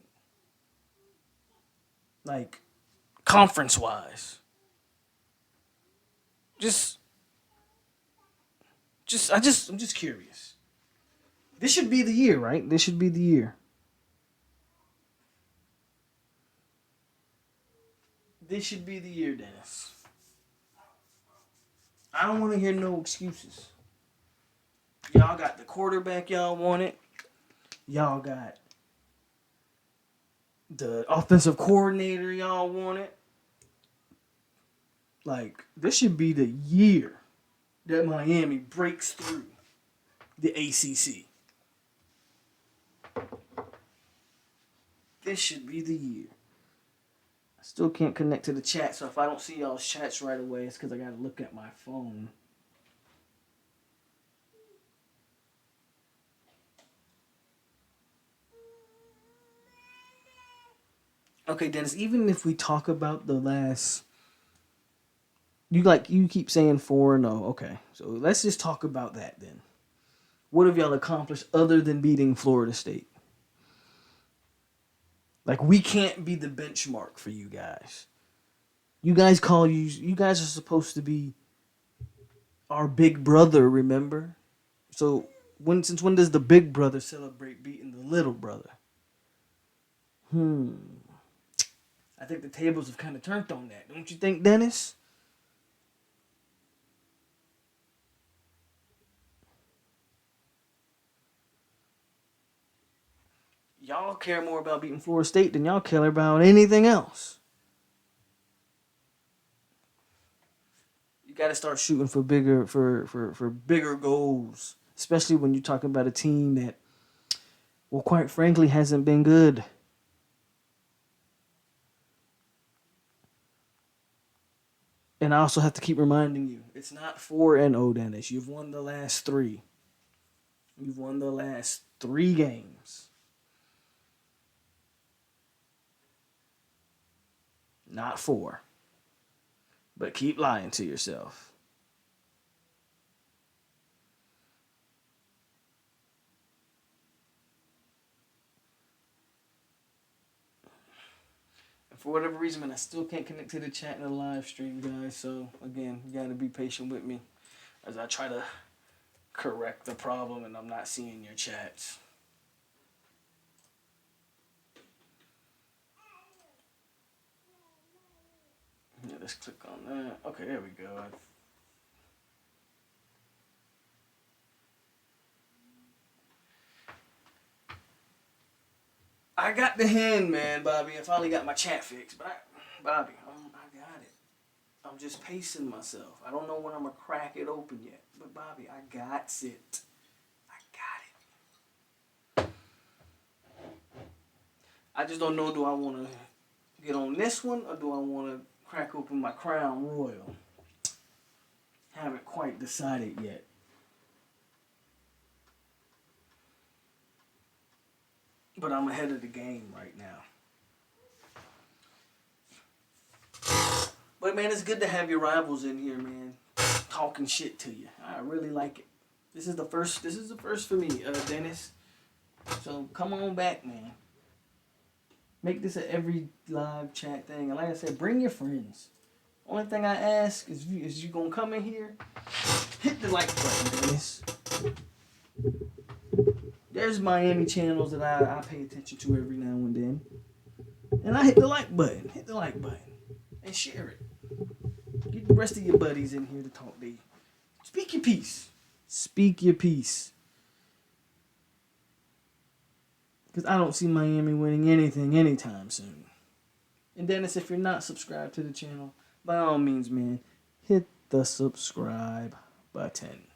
Like, conference wise. I'm just curious. This should be the year, right? This should be the year. This should be the year, Dennis. I don't want to hear no excuses. Y'all got the quarterback y'all wanted. Y'all got the offensive coordinator y'all wanted. Like, this should be the year that Miami breaks through the ACC. This should be the year. I still can't connect to the chat, so if I don't see y'all's chats right away, it's because I got to look at my phone. Okay, Dennis, even if we talk about the last... You keep saying 4-0. Okay, so let's just talk about that then. What have y'all accomplished other than beating Florida State? Like, we can't be the benchmark for you guys. You guys are supposed to be our big brother, remember? So since when does the big brother celebrate beating the little brother? I think the tables have kind of turned on that. Don't you think, Dennis? Y'all care more about beating Florida State than y'all care about anything else. You got to start shooting for bigger goals, especially when you're talking about a team that, well, quite frankly, hasn't been good. And I also have to keep reminding you, it's not 4-0, Dennis. You've won the last 3. You've won the last 3 games. Not 4. But keep lying to yourself. And for whatever reason, man, I still can't connect to the chat in the live stream, guys. So, again, you got to be patient with me as I try to correct the problem and I'm not seeing your chats. Yeah, let's click on that. Okay, there we go. I got the hand, man, Bobby. I finally got my chat fixed. But Bobby, I got it. I'm just pacing myself. I don't know when I'm going to crack it open yet. But, Bobby, I got it. I got it. I just don't know, do I want to get on this one or do I want to crack open my Crown Royal? Haven't quite decided yet. But I'm ahead of the game right now. But, man, it's good to have your rivals in here, man, talking shit to you. I really like it. This is the first for me, Dennis. So come on back, man. Make this a every live chat thing. And like I said, bring your friends. Only thing I ask is you gonna come in here, hit the like button, Dennis. There's Miami channels that I pay attention to every now and then. And I hit the like button. Hit the like button. And share it. Get the rest of your buddies in here to talk to you. Speak your piece. Speak your piece. Because I don't see Miami winning anything anytime soon. And Dennis, if you're not subscribed to the channel, by all means, man, hit the subscribe button.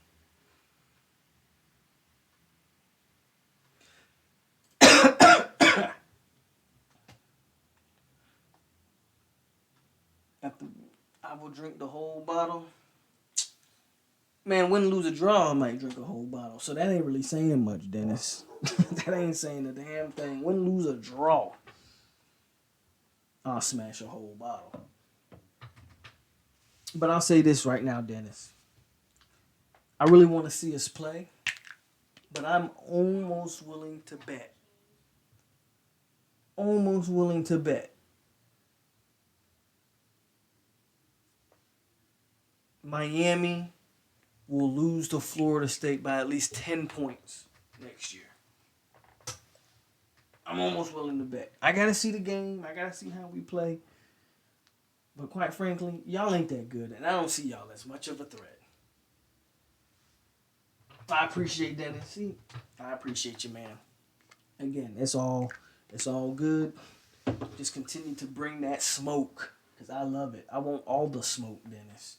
I will drink the whole bottle. Man, win, lose, or draw, I might drink a whole bottle. So that ain't really saying much, Dennis. That ain't saying a damn thing. Win, lose, or draw, I'll smash a whole bottle. But I'll say this right now, Dennis. I really want to see us play, but I'm almost willing to bet. Almost willing to bet. Miami will lose to Florida State by at least 10 points next year. I'm almost willing to bet. I got to see the game. I got to see how we play. But quite frankly, y'all ain't that good, and I don't see y'all as much of a threat. I appreciate Dennis. See, I appreciate you, man. Again, it's all good. Just continue to bring that smoke, cause I love it. I want all the smoke, Dennis.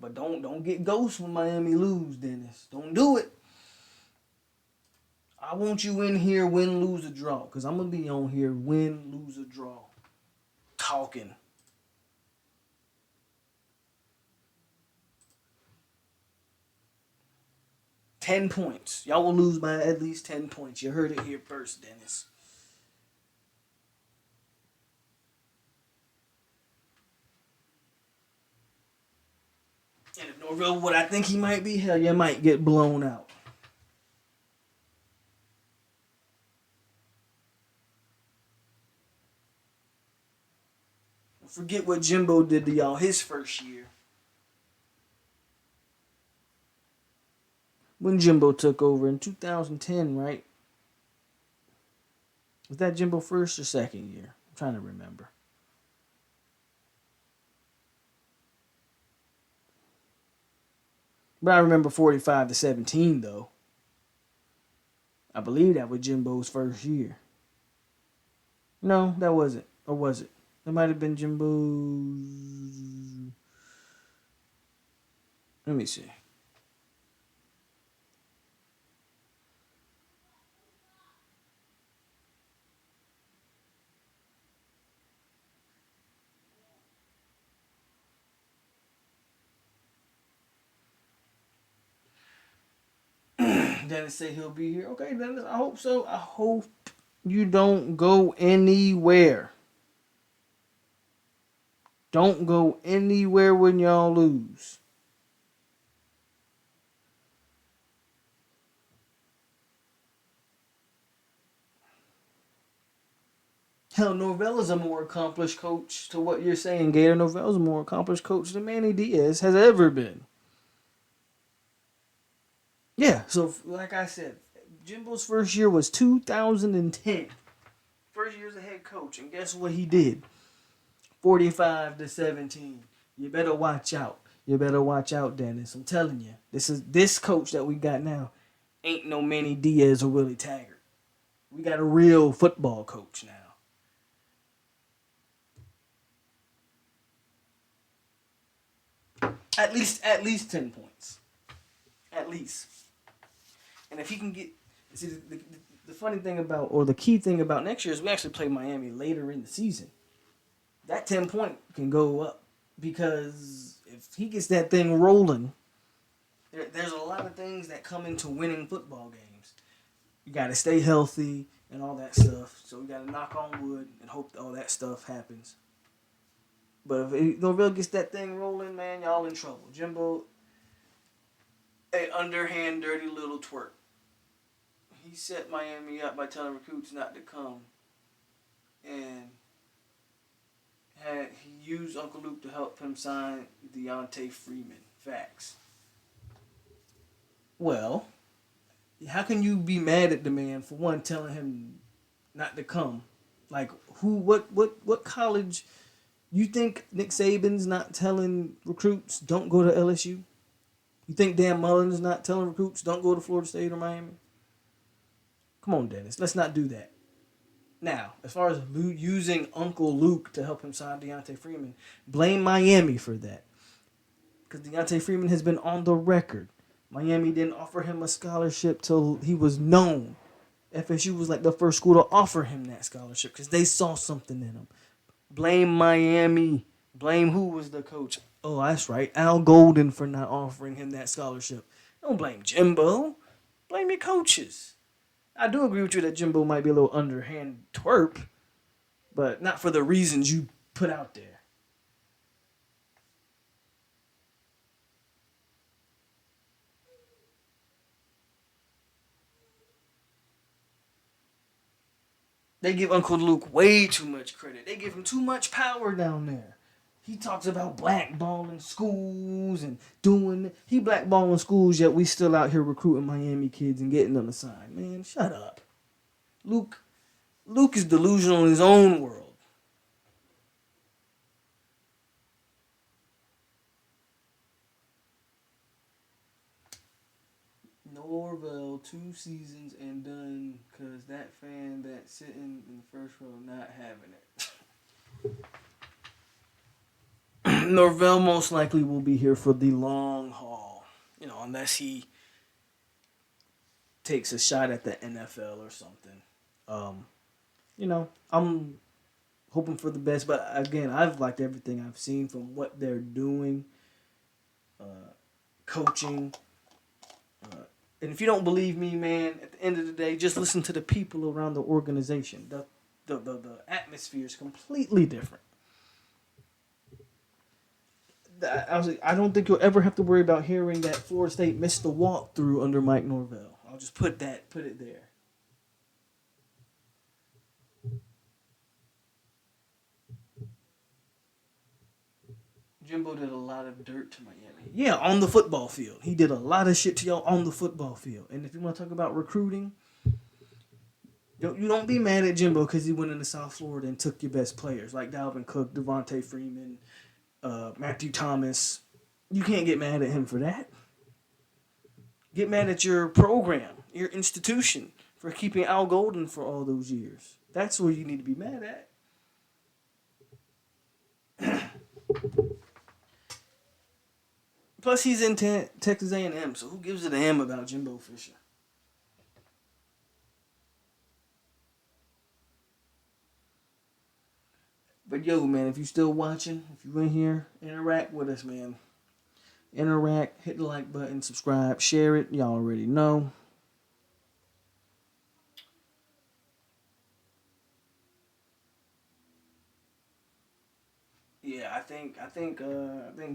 But don't get ghost when Miami lose, Dennis. Don't do it. I want you in here, win, lose, or draw, cause I'm gonna be on here, win, lose, or draw, talking. $10 points. Y'all will lose by at least 10 points. You heard it here first, Dennis. And if Norvell, what I think he might be, hell, you might get blown out. Forget what Jimbo did to y'all his first year. When Jimbo took over in 2010, right? Was that Jimbo first or second year? I'm trying to remember. But I remember 45-17 though. I believe that was Jimbo's first year. No, that wasn't. Or was it? That might have been Jimbo's. Let me see. Dennis say he'll be here. Okay, Dennis, I hope so. I hope you don't go anywhere. Don't go anywhere when y'all lose. Hell, Norvell is a more accomplished coach to what you're saying, Gator. Norvell is a more accomplished coach than Manny Diaz has ever been. Yeah, so like I said, Jimbo's first year was 2010. First year as a head coach, and guess what he did? 45-17. You better watch out. You better watch out, Dennis. I'm telling you, this coach that we got now ain't no Manny Diaz or Willie Taggart. We got a real football coach now. At least 10 points. At least. And if he can get, see, the funny thing about, or the key thing about next year is we actually play Miami later in the season. That 10 point can go up because if he gets that thing rolling, there's a lot of things that come into winning football games. You got to stay healthy and all that stuff. So we got to knock on wood and hope that all that stuff happens. But if Norvell gets that thing rolling, man, y'all in trouble. Jimbo, a underhand, dirty little twerp. He set Miami up by telling recruits not to come. And he used Uncle Luke to help him sign Deontay Freeman. Facts. Well, how can you be mad at the man for one telling him not to come? Like what college? You think Nick Saban's not telling recruits don't go to LSU? You think Dan Mullen's not telling recruits don't go to Florida State or Miami? Come on, Dennis. Let's not do that. Now, as far as using Uncle Luke to help him sign Deontay Freeman, blame Miami for that. Because Deontay Freeman has been on the record. Miami didn't offer him a scholarship till he was known. FSU was like the first school to offer him that scholarship because they saw something in him. Blame Miami. Blame who was the coach? Oh, that's right, Al Golden for not offering him that scholarship. Don't blame Jimbo. Blame your coaches. I do agree with you that Jimbo might be a little underhand twerp, but not for the reasons you put out there. They give Uncle Luke way too much credit. They give him too much power down there. He talks about blackballing schools and doing. He blackballing schools, yet we still out here recruiting Miami kids and getting them assigned. Man, shut up. Luke. Luke is delusional in his own world. Norvell 2 seasons and done because that fan that's sitting in the first row not having it. Norvell most likely will be here for the long haul, unless he takes a shot at the NFL or something. I'm hoping for the best, but again, I've liked everything I've seen from what they're doing, coaching. And if you don't believe me, man, at the end of the day, just listen to the people around the organization. The atmosphere is completely different. I don't think you'll ever have to worry about hearing that Florida State missed the walkthrough under Mike Norvell. I'll just put it there. Jimbo did a lot of dirt to Miami. Yeah, on the football field. He did a lot of shit to y'all on the football field. And if you want to talk about recruiting, you don't be mad at Jimbo because he went into South Florida and took your best players like Dalvin Cook, Devontae Freeman, Matthew Thomas. You can't get mad at him for that. Get mad at your program, your institution, for keeping Al Golden for all those years. That's where you need to be mad at. Plus, he's in Texas A&M, so who gives a damn about Jimbo Fisher? But yo, man, if you still watching, if you in here, interact with us, man. Interact, hit the like button, subscribe, share it. Y'all already know. Yeah, I think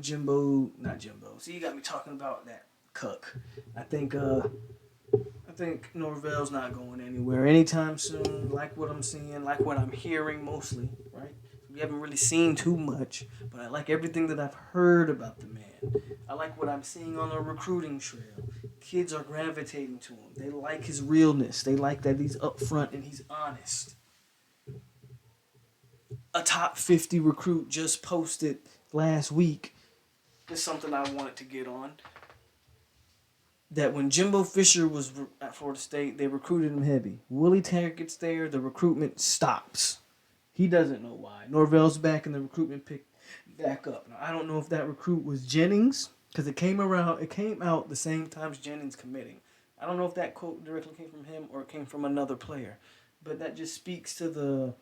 Jimbo, not Jimbo. See, you got me talking about that cuck. I think Norvell's not going anywhere anytime soon. Like what I'm seeing, like what I'm hearing mostly, right? We haven't really seen too much, but I like everything that I've heard about the man. I like what I'm seeing on the recruiting trail. Kids are gravitating to him. They like his realness. They like that he's upfront and he's honest. A top 50 recruit just posted last week. This is something I wanted to get on. That when Jimbo Fisher was at Florida State, they recruited him heavy. Willie Taggart gets there, the recruitment stops. He doesn't know why. Norvell's back and the recruitment picked back up. Now, I don't know if that recruit was Jennings, because it came out the same time as Jennings committing. I don't know if that quote directly came from him or it came from another player. But that just speaks to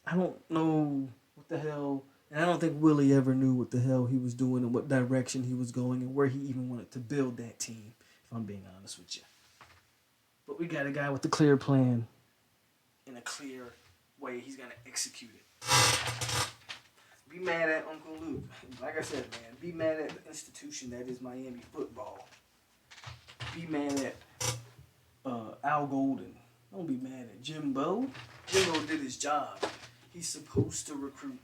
I don't know what the hell. And I don't think Willie ever knew what the hell he was doing and what direction he was going and where he even wanted to build that team, if I'm being honest with you. But we got a guy with a clear plan in a clear way he's going to execute it. Be mad at Uncle Luke. Like I said, man, be mad at the institution that is Miami football. Be mad at Al Golden. Don't be mad at Jimbo. Jimbo did his job. He's supposed to recruit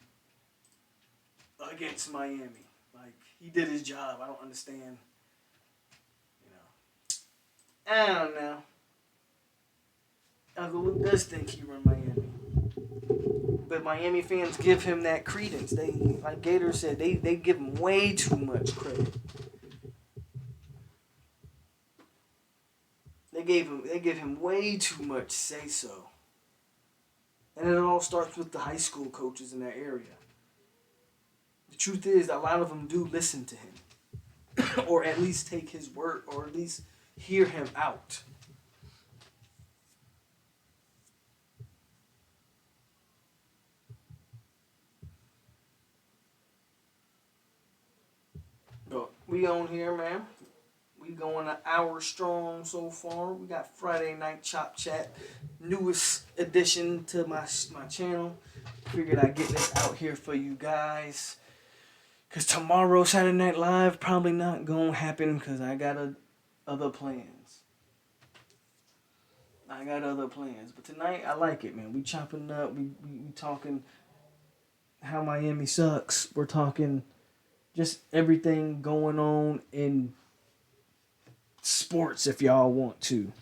against Miami. Like, he did his job. I don't understand. I don't know. Uncle Luke does think he run Miami. But Miami fans give him that credence. They, like Gator said, they give him way too much credit. They give him way too much say so. And it all starts with the high school coaches in that area. The truth is, a lot of them do listen to him. Or at least take his word, or at least hear him out. We on here, man. We going an hour strong so far. We got Friday Night Chop Chat, newest addition to my channel. Figured I'd get this out here for you guys. Cause tomorrow Saturday Night Live probably not gonna happen because I got other plans. I got other plans, but tonight I like it, man. We chopping up. We talking how Miami sucks. We're talking just everything going on in sports if y'all want to.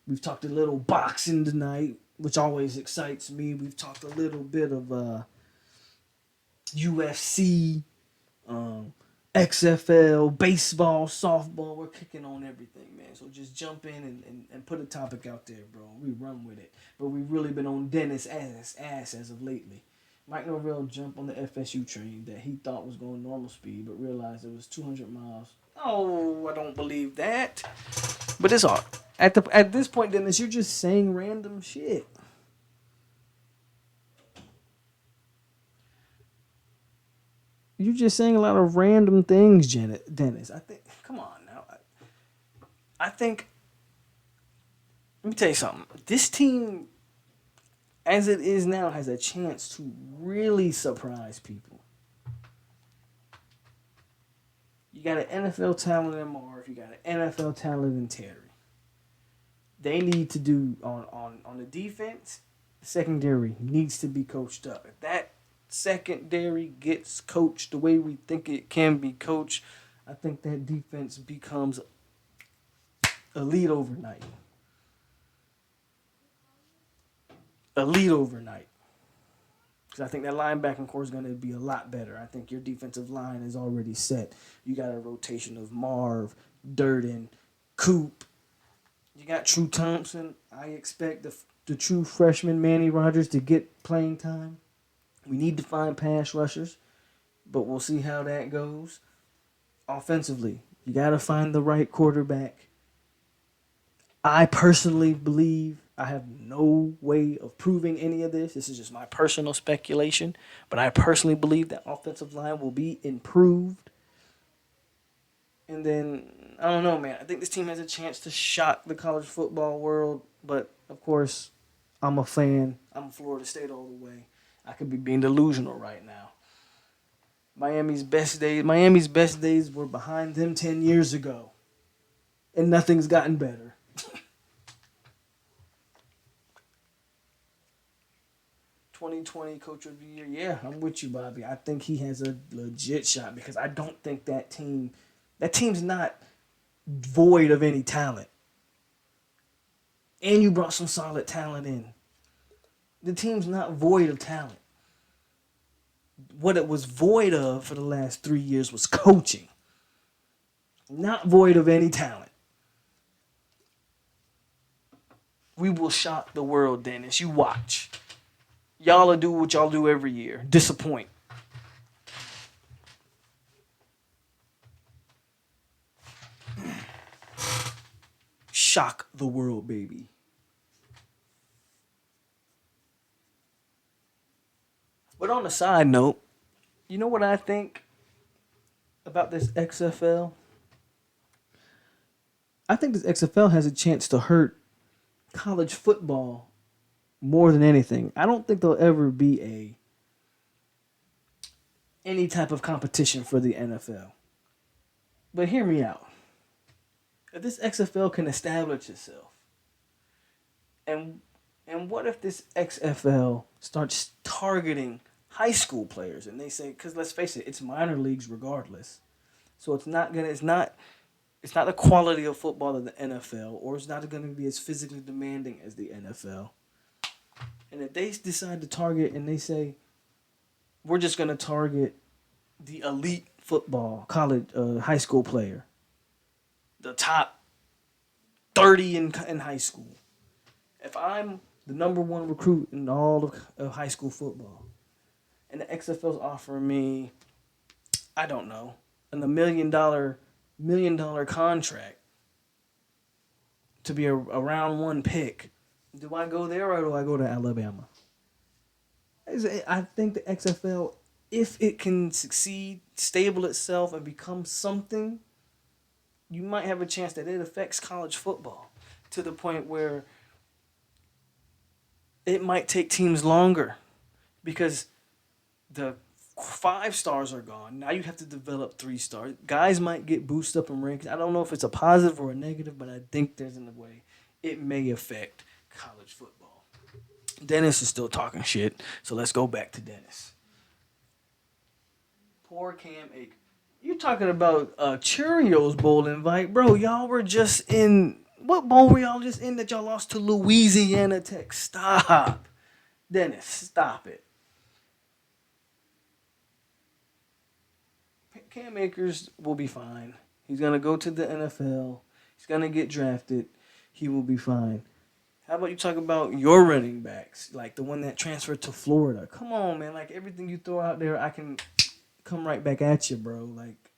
We've talked a little boxing tonight, which always excites me. We've talked a little bit of UFC, um, XFL, baseball, softball. We're kicking on everything, man. So just jump in and put a topic out there, bro. We run with it. But we've really been on Dennis' ass as of lately. Mike Norvell jumped on the FSU train that he thought was going normal speed, but realized it was 200 miles. Oh, I don't believe that. But it's all at this point, Dennis, you're just saying random shit. You're just saying a lot of random things, Dennis. I think. Come on now. I think. Let me tell you something. This team, as it is now, has a chance to really surprise people. You got an NFL talent in Marv. You got an NFL talent in Terry. They need to do on the defense. The secondary needs to be coached up. If that secondary gets coached the way we think it can be coached, I think that defense becomes elite overnight. Elite overnight. Because I think that linebacking core is going to be a lot better. I think your defensive line is already set. You got a rotation of Marv, Durden, Coop. You got True Thompson. I expect the true freshman Manny Rogers to get playing time. We need to find pass rushers, but we'll see how that goes. Offensively, you got to find the right quarterback. I personally believe, I have no way of proving any of this. This is just my personal speculation, but I personally believe that offensive line will be improved. And then, I don't know, man. I think this team has a chance to shock the college football world. But, of course, I'm a fan. I'm Florida State all the way. I could be being delusional right now. Miami's best days were behind them 10 years ago. And nothing's gotten better. 2020 Coach of the Year. Yeah, I'm with you, Bobby. I think he has a legit shot because I don't think that team's not void of any talent. And you brought some solid talent in. The team's not void of talent. What it was void of for the last 3 years was coaching. Not void of any talent. We will shock the world, Dennis. You watch. Y'all will do what y'all do every year. Disappoint. Shock the world, baby. But on a side note, you know what I think about this XFL? I think this XFL has a chance to hurt college football more than anything. I don't think there'll ever be any type of competition for the NFL. But hear me out. If this XFL can establish itself, and what if this XFL starts targeting high school players and they say, because let's face it, it's minor leagues regardless. So it's not the quality of football of the NFL, or it's not going to be as physically demanding as the NFL. And if they decide to target and they say, we're just going to target the elite football, college, high school player, the top 30 in high school. If I'm the number one recruit in all of high school football, and the XFL's offering me, I don't know, a $1 million contract to be a round one pick, do I go there or do I go to Alabama? I think the XFL if it can succeed, stable itself, and become something, you might have a chance that it affects college football to the point where it might take teams longer because the 5 stars are gone. Now you have to develop 3 stars. Guys might get boosted up in rankings. I don't know if it's a positive or a negative, but I think there's in a way it may affect college football. Dennis is still talking shit, so let's go back to Dennis. Poor Cam Akers. You talking about a Cheerios Bowl invite, bro? Y'all were just in what bowl were y'all just in that y'all lost to Louisiana Tech? Stop, Dennis. Stop it. Cam Akers will be fine. He's gonna go to the NFL. He's gonna get drafted. He will be fine. How about you talk about your running backs, like the one that transferred to Florida? Come on, man. Like everything you throw out there, I can come right back at you, bro. Like,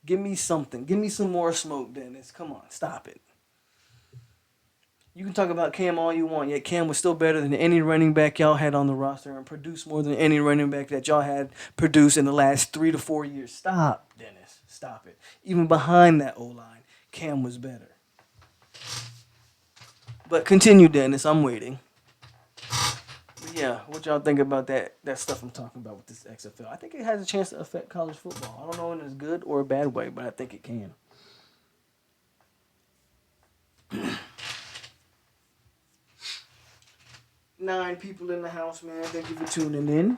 give me something. Give me some more smoke, Dennis. Come on, stop it. You can talk about Cam all you want, yet Cam was still better than any running back y'all had on the roster and produced more than any running back that y'all had produced in the last 3 to 4 years. Stop, Dennis. Stop it. Even behind that O-line, Cam was better. But continue, Dennis. I'm waiting. But yeah, what y'all think about that stuff I'm talking about with this XFL? I think it has a chance to affect college football. I don't know in a good or a bad way, but I think it can. 9 people in the house, man. Thank you for tuning in.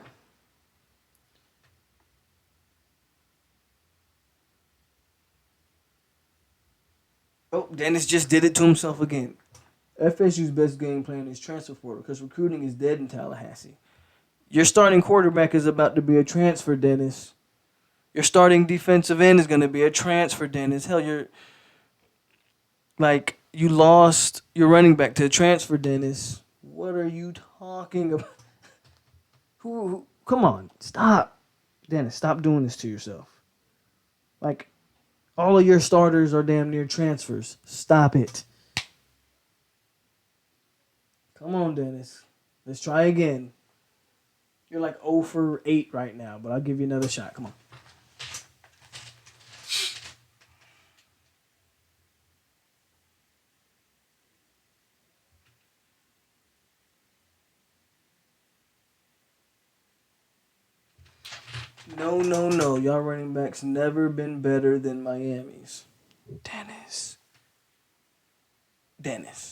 Oh, Dennis just did it to himself again. FSU's best game plan is transfer portal because recruiting is dead in Tallahassee. Your starting quarterback is about to be a transfer, Dennis. Your starting defensive end is going to be a transfer, Dennis. Hell, you lost your running back to a transfer, Dennis. What are you talking about? Who? Come on, stop, Dennis. Stop doing this to yourself. Like, all of your starters are damn near transfers. Stop it. Come on, Dennis. Let's try again. You're like 0 for 8 right now, but I'll give you another shot. Come on. No. Y'all running backs never been better than Miami's. Dennis.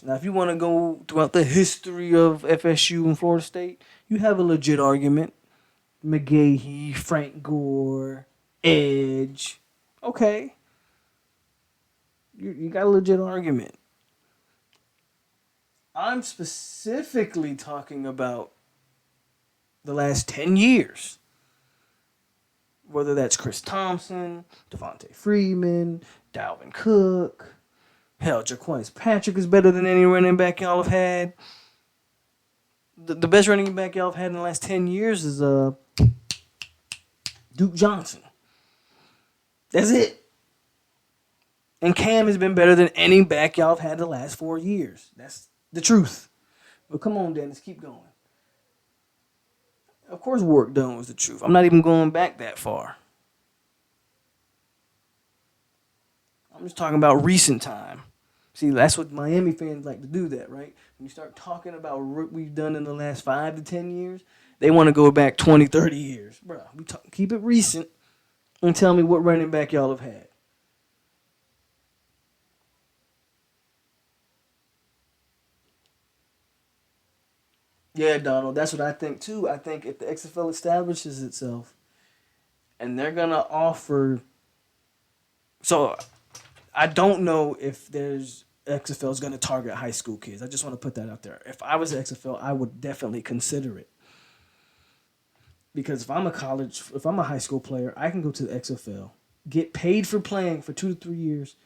Now, if you want to go throughout the history of FSU and Florida State, you have a legit argument. McGahee, Frank Gore, Edge. Okay. You got a legit argument. I'm specifically talking about the last 10 years. Whether that's Chris Thompson, Devontae Freeman, Dalvin Cook. Hell, Jaquez Patrick is better than any running back y'all have had. The best running back y'all have had in the last 10 years is Duke Johnson. That's it. And Cam has been better than any back y'all have had the last 4 years. That's the truth. But come on, Dennis, keep going. Of course, Warwick Dunn was the truth. I'm not even going back that far. I'm just talking about recent time. See, that's what Miami fans like to do that, right? When you start talking about what we've done in the last 5 to 10 years, they want to go back 20, 30 years. Bro, keep it recent and tell me what running back y'all have had. Yeah, Donald, that's what I think too. I think if the XFL establishes itself and they're going to offer... So, I don't know if XFL is going to target high school kids. I just want to put that out there. If I was an XFL, I would definitely consider it. Because if I'm a high school player, I can go to the XFL, get paid for playing for 2 to 3 years,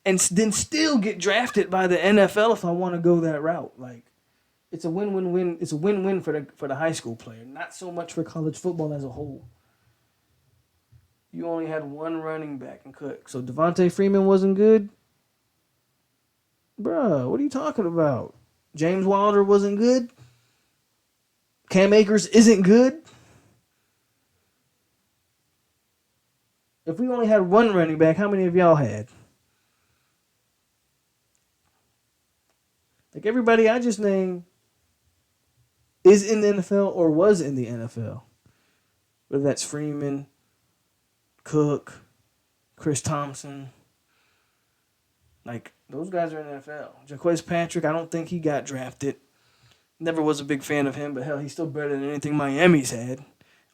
and then still get drafted by the NFL if I want to go that route. Like, it's a win-win-win. It's a win-win for the high school player, not so much for college football as a whole. You only had one running back in Cook. So Devontae Freeman wasn't good? Bruh, what are you talking about? James Wilder wasn't good? Cam Akers isn't good? If we only had one running back, how many of y'all had? Like everybody I just named is in the NFL or was in the NFL. Whether that's Freeman, Cook, Chris Thompson. Like, those guys are in the NFL. Jaquez Patrick, I don't think he got drafted. Never was a big fan of him, but hell, he's still better than anything Miami's had.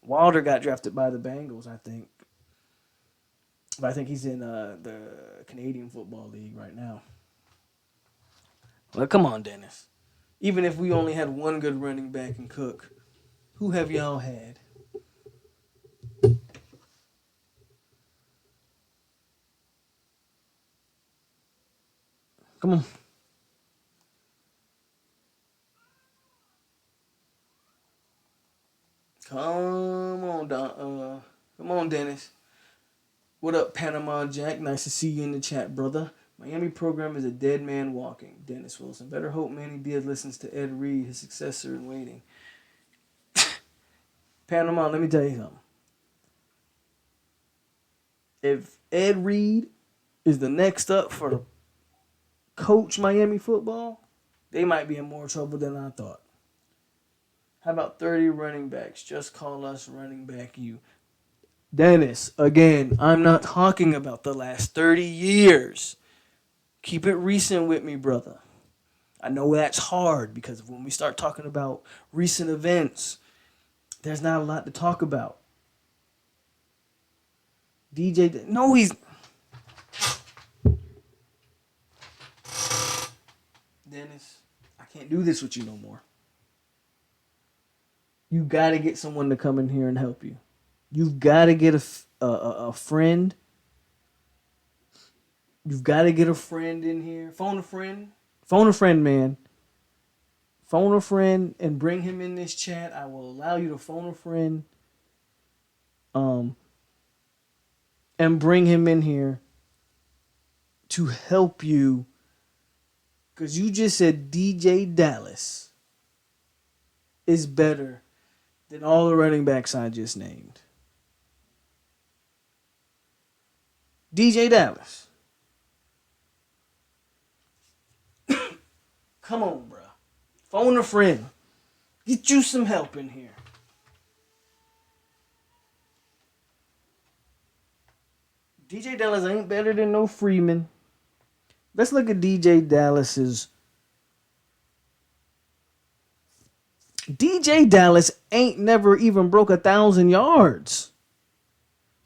Wilder got drafted by the Bengals, I think. But I think he's in the Canadian Football League right now. Well, come on, Dennis. Even if we only had one good running back in Cook, who have y'all had? Come on. Come on, Dennis. What up, Panama Jack? Nice to see you in the chat, brother. Miami program is a dead man walking. Dennis Wilson. Better hope Manny Diaz listens to Ed Reed, his successor in waiting. Panama, let me tell you something. If Ed Reed is the next up for the coach Miami football, they might be in more trouble than I thought. How about 30 running backs? Just call us running back you. Dennis, again, I'm not talking about the last 30 years. Keep it recent with me, brother. I know that's hard because when we start talking about recent events, there's not a lot to talk about. DJ, no, he's... Dennis, I can't do this with you no more. You got to get someone to come in here and help you. You've got to get a friend. You've got to get a friend in here. Phone a friend. Phone a friend, man. Phone a friend and bring him in this chat. I will allow you to phone a friend. And bring him in here to help you. Because you just said DJ Dallas is better than all the running backs I just named. DJ Dallas. Come on, bro. Phone a friend. Get you some help in here. DJ Dallas ain't better than no Freeman. Let's look at DJ Dallas's. DJ Dallas ain't never even broke 1,000 yards.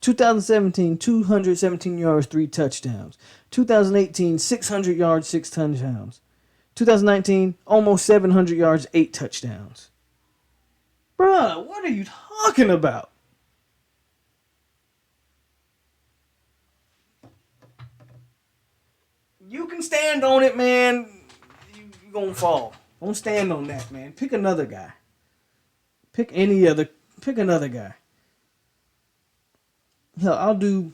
2017, 217 yards, 3 touchdowns. 2018, 600 yards, 6 touchdowns. 2019, almost 700 yards, 8 touchdowns. Bruh, what are you talking about? You can stand on it, man. You're going to fall. Don't stand on that, man. Pick another guy. Pick another guy. Hell, I'll do.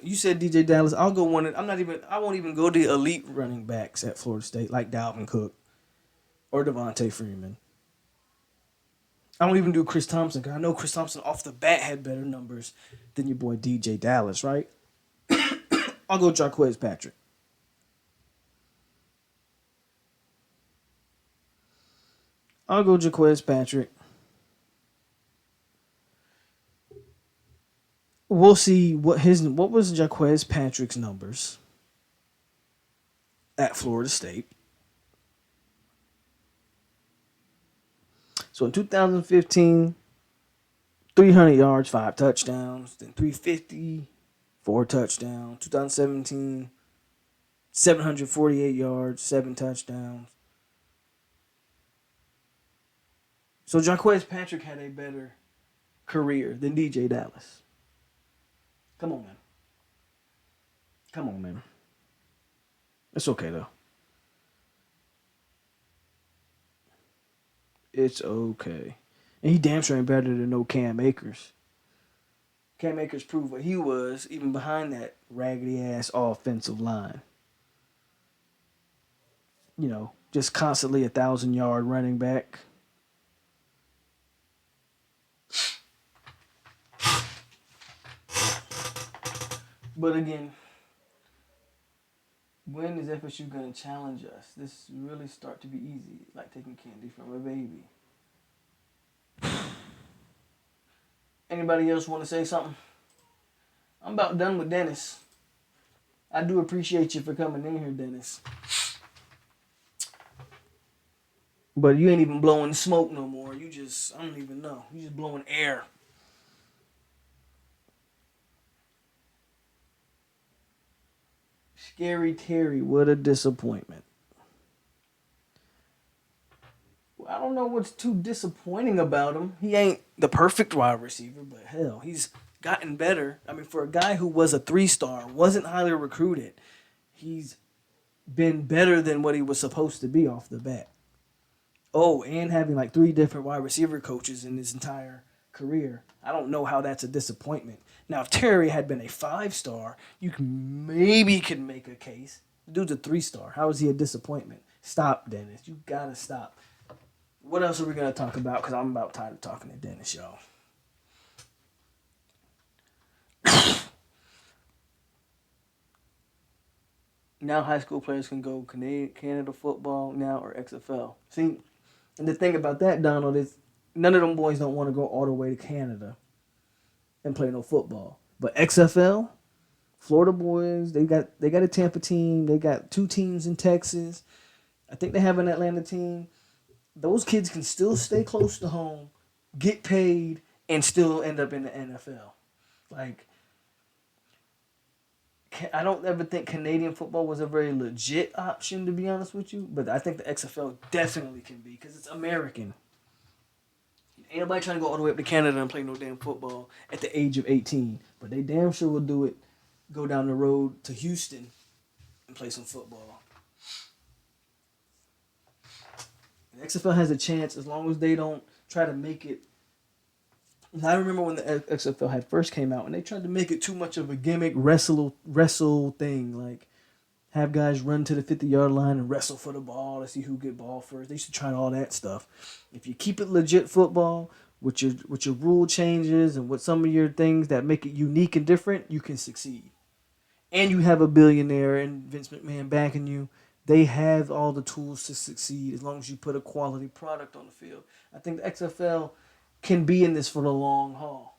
You said DJ Dallas. I'll go one. I won't even go to elite running backs at Florida State like Dalvin Cook or Devontae Freeman. I won't even do Chris Thompson because I know Chris Thompson off the bat had better numbers than your boy DJ Dallas, right? I'll go Jaquez Patrick. We'll see what was Jaquez Patrick's numbers at Florida State. So in 2015, 300 yards, 5 touchdowns. Then 350, 4 touchdowns. 2017, 748 yards, 7 touchdowns. So Jaquez Patrick had a better career than DJ Dallas. Come on, man. It's okay, though. It's okay. And he damn sure ain't better than no Cam Akers. Cam Akers proved what he was, even behind that raggedy-ass offensive line. You know, just constantly 1,000-yard running back. But again, when is FSU gonna challenge us? This really start to be easy, like taking candy from a baby. Anybody else want to say something? I'm about done with Dennis. I do appreciate you for coming in here, Dennis. But you ain't even blowing smoke no more. You just, I don't even know. You just blowing air. Scary Terry, what a disappointment. Well, I don't know what's too disappointing about him. He ain't the perfect wide receiver, but hell, he's gotten better. I mean, for a guy who was a 3-star, wasn't highly recruited, he's been better than what he was supposed to be off the bat. Oh, and having like 3 different wide receiver coaches in his entire career. I don't know how that's a disappointment. Now, if Terry had been a 5-star, you could make a case. The dude's a 3-star. How is he a disappointment? Stop, Dennis. You gotta stop. What else are we gonna talk about? Because I'm about tired of talking to Dennis, y'all. Now high school players can go Canada football now or XFL. See, and the thing about that, Donald, is none of them boys don't want to go all the way to Canada and play no football. But XFL, Florida boys, they got a Tampa team. They got 2 teams in Texas. I think they have an Atlanta team. Those kids can still stay close to home, get paid, and still end up in the NFL. Like, I don't ever think Canadian football was a very legit option, to be honest with you. But I think the XFL definitely can be because it's American. Ain't nobody trying to go all the way up to Canada and play no damn football at the age of 18. But they damn sure will do it. Go down the road to Houston and play some football. The XFL has a chance as long as they don't try to make it. And I remember when the XFL had first came out and they tried to make it too much of a gimmick wrestle thing. Like, have guys run to the 50-yard line and wrestle for the ball to see who get ball first. They used to try all that stuff. If you keep it legit football with your rule changes and with some of your things that make it unique and different, you can succeed. And you have a billionaire and Vince McMahon backing you. They have all the tools to succeed as long as you put a quality product on the field. I think the XFL can be in this for the long haul.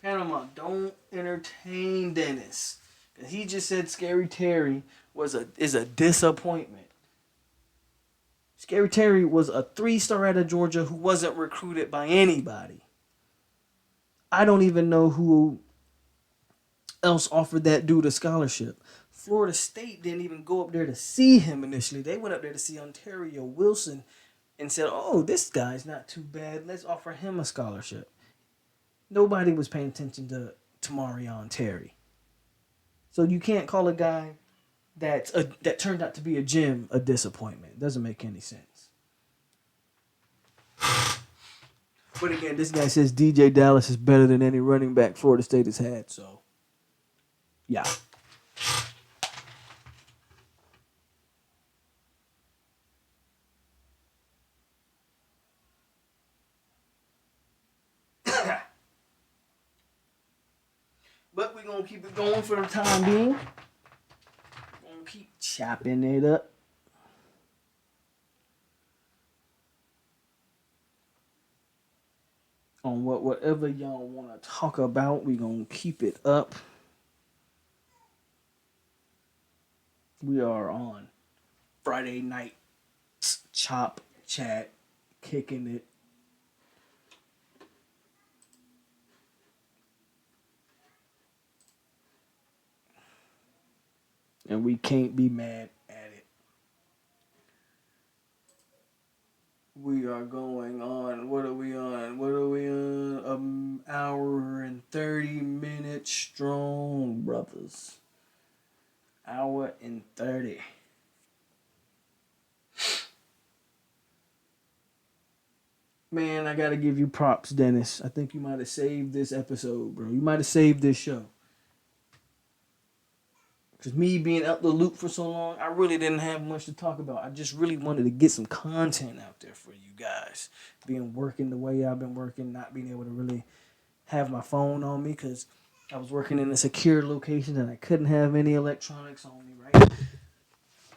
Panama, don't entertain Dennis. He just said Scary Terry is a disappointment. Scary Terry was a 3-star out of Georgia who wasn't recruited by anybody. I don't even know who else offered that dude a scholarship. Florida State didn't even go up there to see him initially. They went up there to see Ontario Wilson and said, oh, this guy's not too bad. Let's offer him a scholarship. Nobody was paying attention to Tamarion Terry. So you can't call a guy that turned out to be a gem a disappointment. It doesn't make any sense. But again, this guy says DJ Dallas is better than any running back Florida State has had. So, yeah. But we're going to keep it going for the time being. We're going to keep chopping it up. On whatever y'all want to talk about, we're going to keep it up. We are on Friday night chop chat, kicking it. And we can't be mad at it. We are going on. What are we on? Hour and 30 minutes strong, brothers. Hour and 30. Man, I gotta give you props, Dennis. I think you might have saved this episode, bro. You might have saved this show. Because me being out the loop for so long, I really didn't have much to talk about. I just really wanted to get some content out there for you guys. Being working the way I've been working, not being able to really have my phone on me because I was working in a secure location and I couldn't have any electronics on me, right?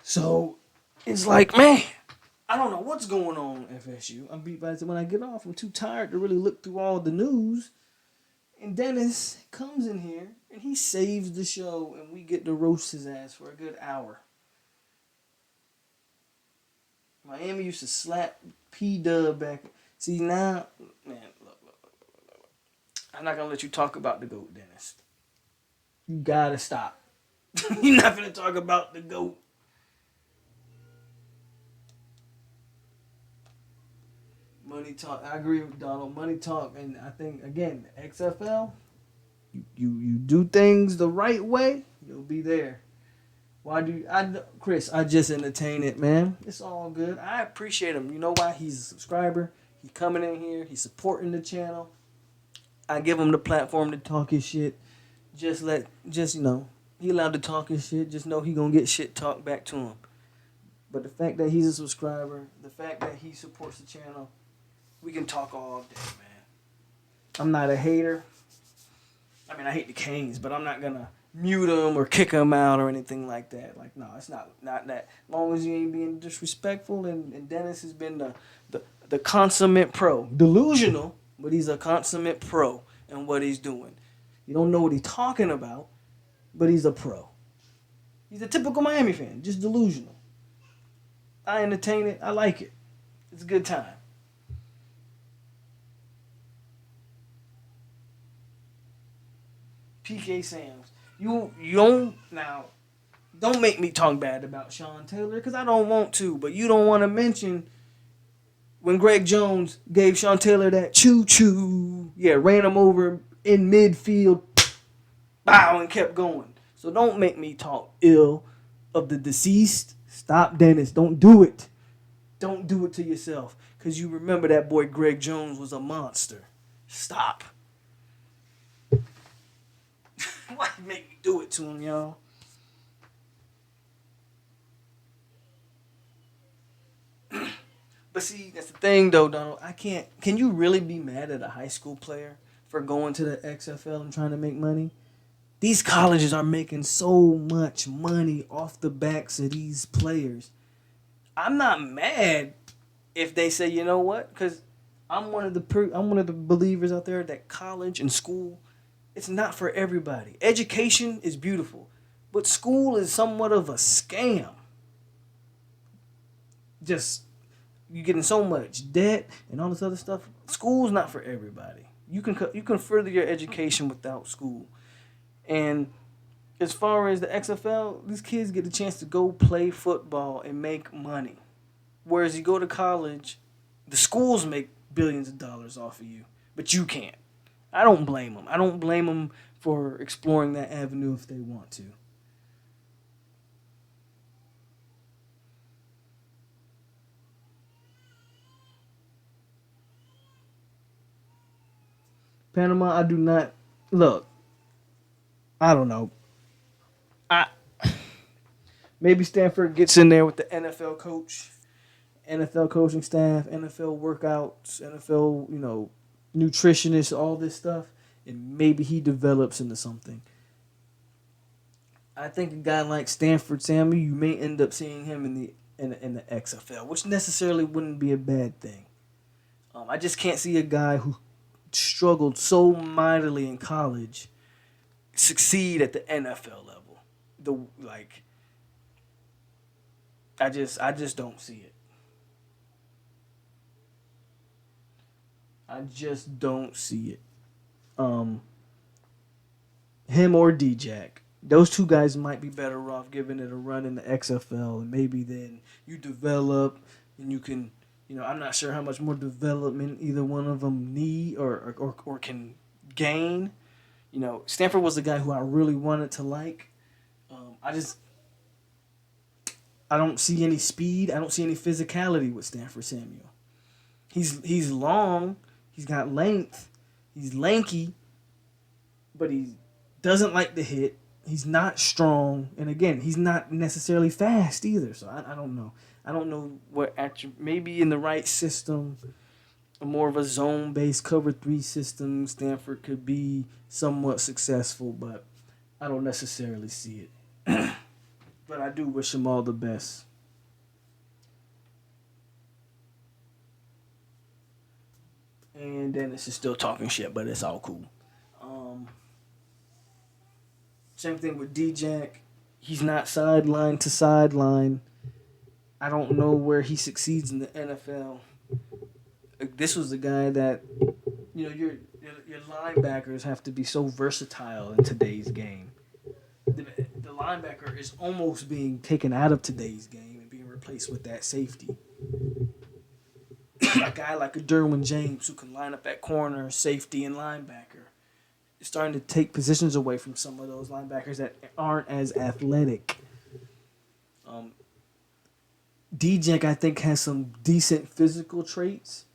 So it's like, man, I don't know what's going on, FSU. I'm beat by the time when I get off. I'm too tired to really look through all the news. And Dennis comes in here and he saves the show, and we get to roast his ass for a good hour. Miami used to slap P Dub back. See now, man, look. I'm not gonna let you talk about the GOAT, Dennis. You gotta stop. You're not gonna talk about the GOAT. Money talk. I agree with Donald. Money talk, and I think again, the XFL. You do things the right way, you'll be there. Why do Chris? I just entertain it, man. It's all good. I appreciate him. You know why? He's a subscriber. He coming in here. He's supporting the channel. I give him the platform to talk his shit. Just he allowed to talk his shit. Just know he gonna get shit talked back to him. But the fact that he's a subscriber, the fact that he supports the channel, we can talk all day, man. I'm not a hater. I mean, I hate the Canes, but I'm not gonna mute them or kick them out or anything like that. Like, no, it's not that. As long as you ain't being disrespectful, and Dennis has been the consummate pro. Delusional, but he's a consummate pro in what he's doing. You don't know what he's talking about, but he's a pro. He's a typical Miami fan, just delusional. I entertain it. I like it. It's a good time. PK Sam's. You don't make me talk bad about Sean Taylor because I don't want to, but you don't want to mention when Greg Jones gave Sean Taylor that choo-choo. Yeah, ran him over in midfield, bow, and kept going. So don't make me talk ill of the deceased. Stop, Dennis. Don't do it. Don't do it to yourself because you remember that boy Greg Jones was a monster. Stop. Why make me do it to him, y'all? But see, that's the thing, though, Donald. I can't. Can you really be mad at a high school player for going to the XFL and trying to make money? These colleges are making so much money off the backs of these players. I'm not mad if they say, you know what, because I'm one of the believers out there that college and school, it's not for everybody. Education is beautiful, but school is somewhat of a scam. Just you getting so much debt and all this other stuff. School's not for everybody. You can further your education without school. And as far as the XFL, these kids get a chance to go play football and make money. Whereas you go to college, the schools make billions of dollars off of you, but you can't. I don't blame them. I don't blame them for exploring that avenue if they want to. Panama, I do not look. I don't know. I maybe Stanford gets in there with the NFL coach, NFL coaching staff, NFL workouts, NFL, nutritionist, all this stuff, and maybe he develops into something. I think a guy like Stanford Sammy, you may end up seeing him in the XFL, which necessarily wouldn't be a bad thing. I just can't see a guy who struggled so mightily in college succeed at the NFL level. I just don't see it. I just don't see it. Him or D-Jack. Those two guys might be better off giving it a run in the XFL, and maybe then you develop and you can, I'm not sure how much more development either one of them need or can gain. Stanford was the guy who I really wanted to like. I don't see any speed. I don't see any physicality with Stanford Samuel. He's long. He's got length. He's lanky, but he doesn't like to hit. He's not strong, and again, he's not necessarily fast either. So I don't know. I don't know what maybe in the right system, more of a zone-based cover three system, Stanford could be somewhat successful, but I don't necessarily see it. But I do wish him all the best. And Dennis is still talking shit, but it's all cool. Um, Same thing with D-Jack. He's not sideline to sideline. I don't know where he succeeds in the NFL. This was the guy that, your linebackers have to be so versatile in today's game. The linebacker is almost being taken out of today's game and being replaced with that safety. A guy like a Derwin James who can line up at corner, safety, and linebacker is starting to take positions away from some of those linebackers that aren't as athletic. D-Jack, I think, has some decent physical traits.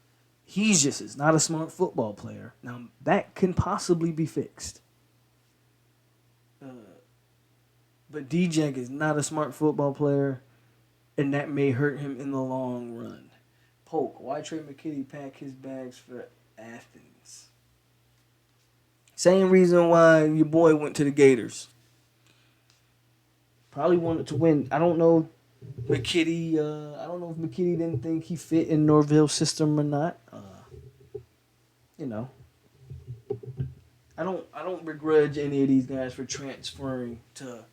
He just is not a smart football player. Now, that can possibly be fixed. But D-Jack is not a smart football player, and that may hurt him in the long run. Polk, why Trey McKitty pack his bags for Athens? Same reason why your boy went to the Gators. Probably wanted to win. I don't know McKitty. I don't know if McKitty didn't think he fit in Norvell's system or not. I don't begrudge any of these guys for transferring to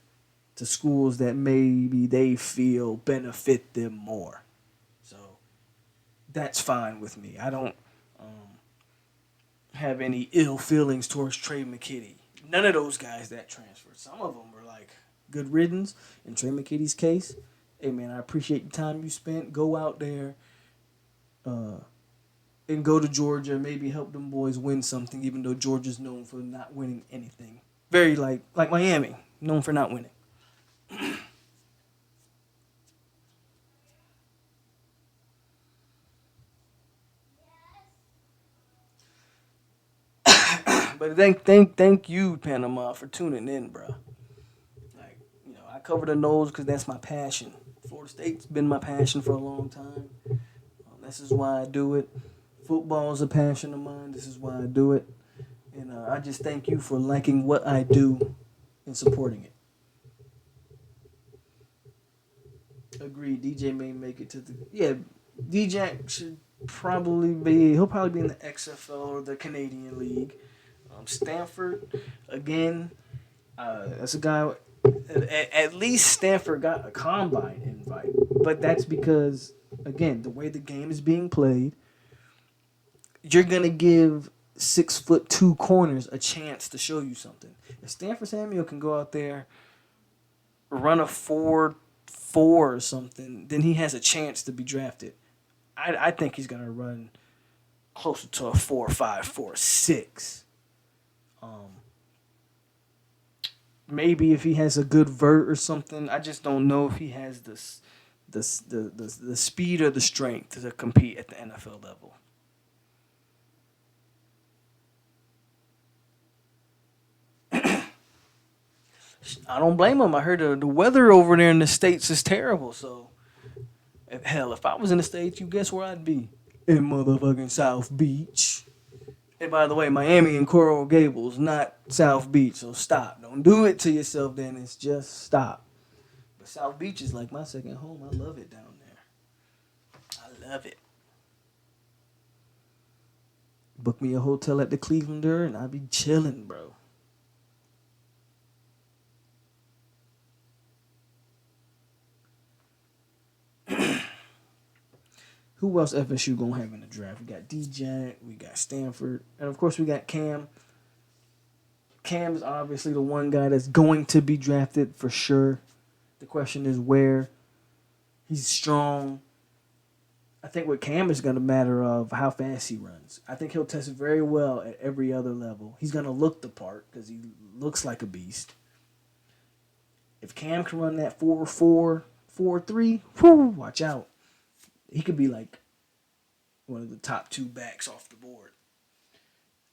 schools that maybe they feel benefit them more. So that's fine with me. I don't have any ill feelings towards Trey McKitty. None of those guys that transferred. Some of them were like good riddance. In Trey McKitty's case, hey man, I appreciate the time you spent. Go out there and go to Georgia. Maybe help them boys win something, even though Georgia's known for not winning anything. Very like Miami, known for not winning. But thank you, Panama, for tuning in, bro. Like, I cover the nose because that's my passion. Florida State's been my passion for a long time. This is why I do it. Football is a passion of mine. This is why I do it. And I just thank you for liking what I do and supporting it. Agreed. DJ may make it to the... Yeah, DJ should probably be... He'll probably be in the XFL or the Canadian League. Stanford, again, that's a guy. At least Stanford got a combine invite, but that's because, again, the way the game is being played, you're gonna give 6'2" corners a chance to show you something. If Stanford Samuel can go out there, run a 4.4 or something, then he has a chance to be drafted. I think he's gonna run closer to a 4.5, 4.6. Maybe if he has a good vert or something, I just don't know if he has the speed or the strength to compete at the NFL level. I don't blame him. I heard the weather over there in the States is terrible. So, if I was in the States, you guess where I'd be? In motherfucking South Beach. And by the way, Miami and Coral Gables, not South Beach, so stop. Don't do it to yourself, Dennis. Just stop. But South Beach is like my second home. I love it down there. I love it. Book me a hotel at the Clevelander and I'll be chilling, bro. Who else FSU gonna have in the draft? We got D-Jack, we got Stanford, and of course we got Cam. Cam is obviously the one guy that's going to be drafted for sure. The question is where. He's strong. I think with Cam is going to matter of how fast he runs. I think he'll test very well at every other level. He's going to look the part because he looks like a beast. If Cam can run that 4.4, 4.3, whoo, watch out. He could be like one of the top two backs off the board.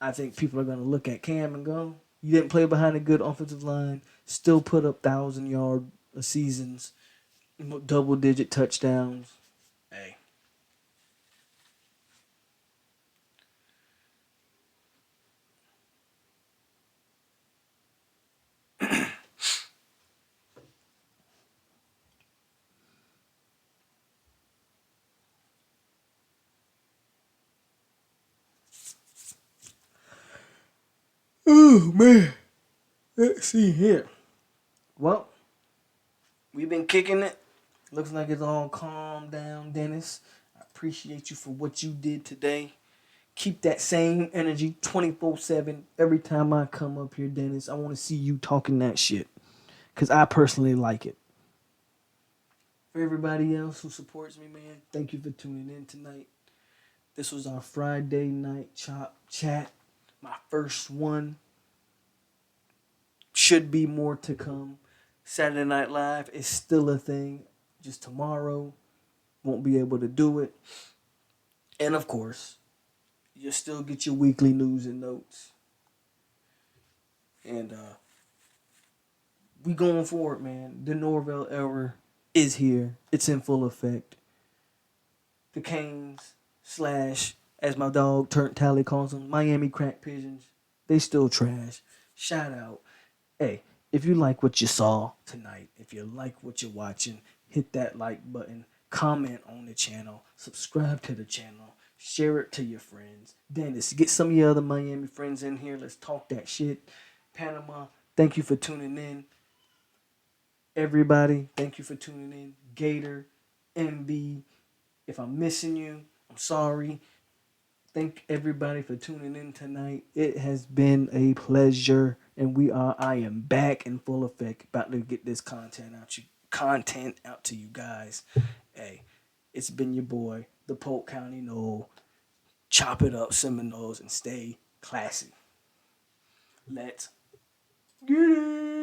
I think people are going to look at Cam and go, You didn't play behind a good offensive line. Still put up 1,000-yard seasons, double-digit touchdowns. Hey. Oh, man. Let's see here. Well, we've been kicking it. Looks like it's all calmed down, Dennis. I appreciate you for what you did today. Keep that same energy 24/7 every time I come up here, Dennis. I want to see you talking that shit because I personally like it. For everybody else who supports me, man, thank you for tuning in tonight. This was our Friday night chop chat, my first one. Should be more to come. Saturday Night Live is still a thing. Just tomorrow, won't be able to do it. And of course, you'll still get your weekly news and notes. And we going forward, man. The Norvell era is here. It's in full effect. The Canes slash, as my dog Turnt Tally calls them, Miami Crack Pigeons. They still trash. Shout out. Hey, if you like what you saw tonight, if you like what you're watching, hit that like button, comment on the channel, subscribe to the channel, share it to your friends. Dennis, get some of your other Miami friends in here. Let's talk that shit. Panama, thank you for tuning in. Everybody, thank you for tuning in. Gator, MB, if I'm missing you, I'm sorry. Thank everybody for tuning in tonight. It has been a pleasure, and I am back in full effect, about to get this content out to you guys. Hey, it's been your boy, the Polk County Noel. Chop it up, Seminoles, and stay classy. Let's get it.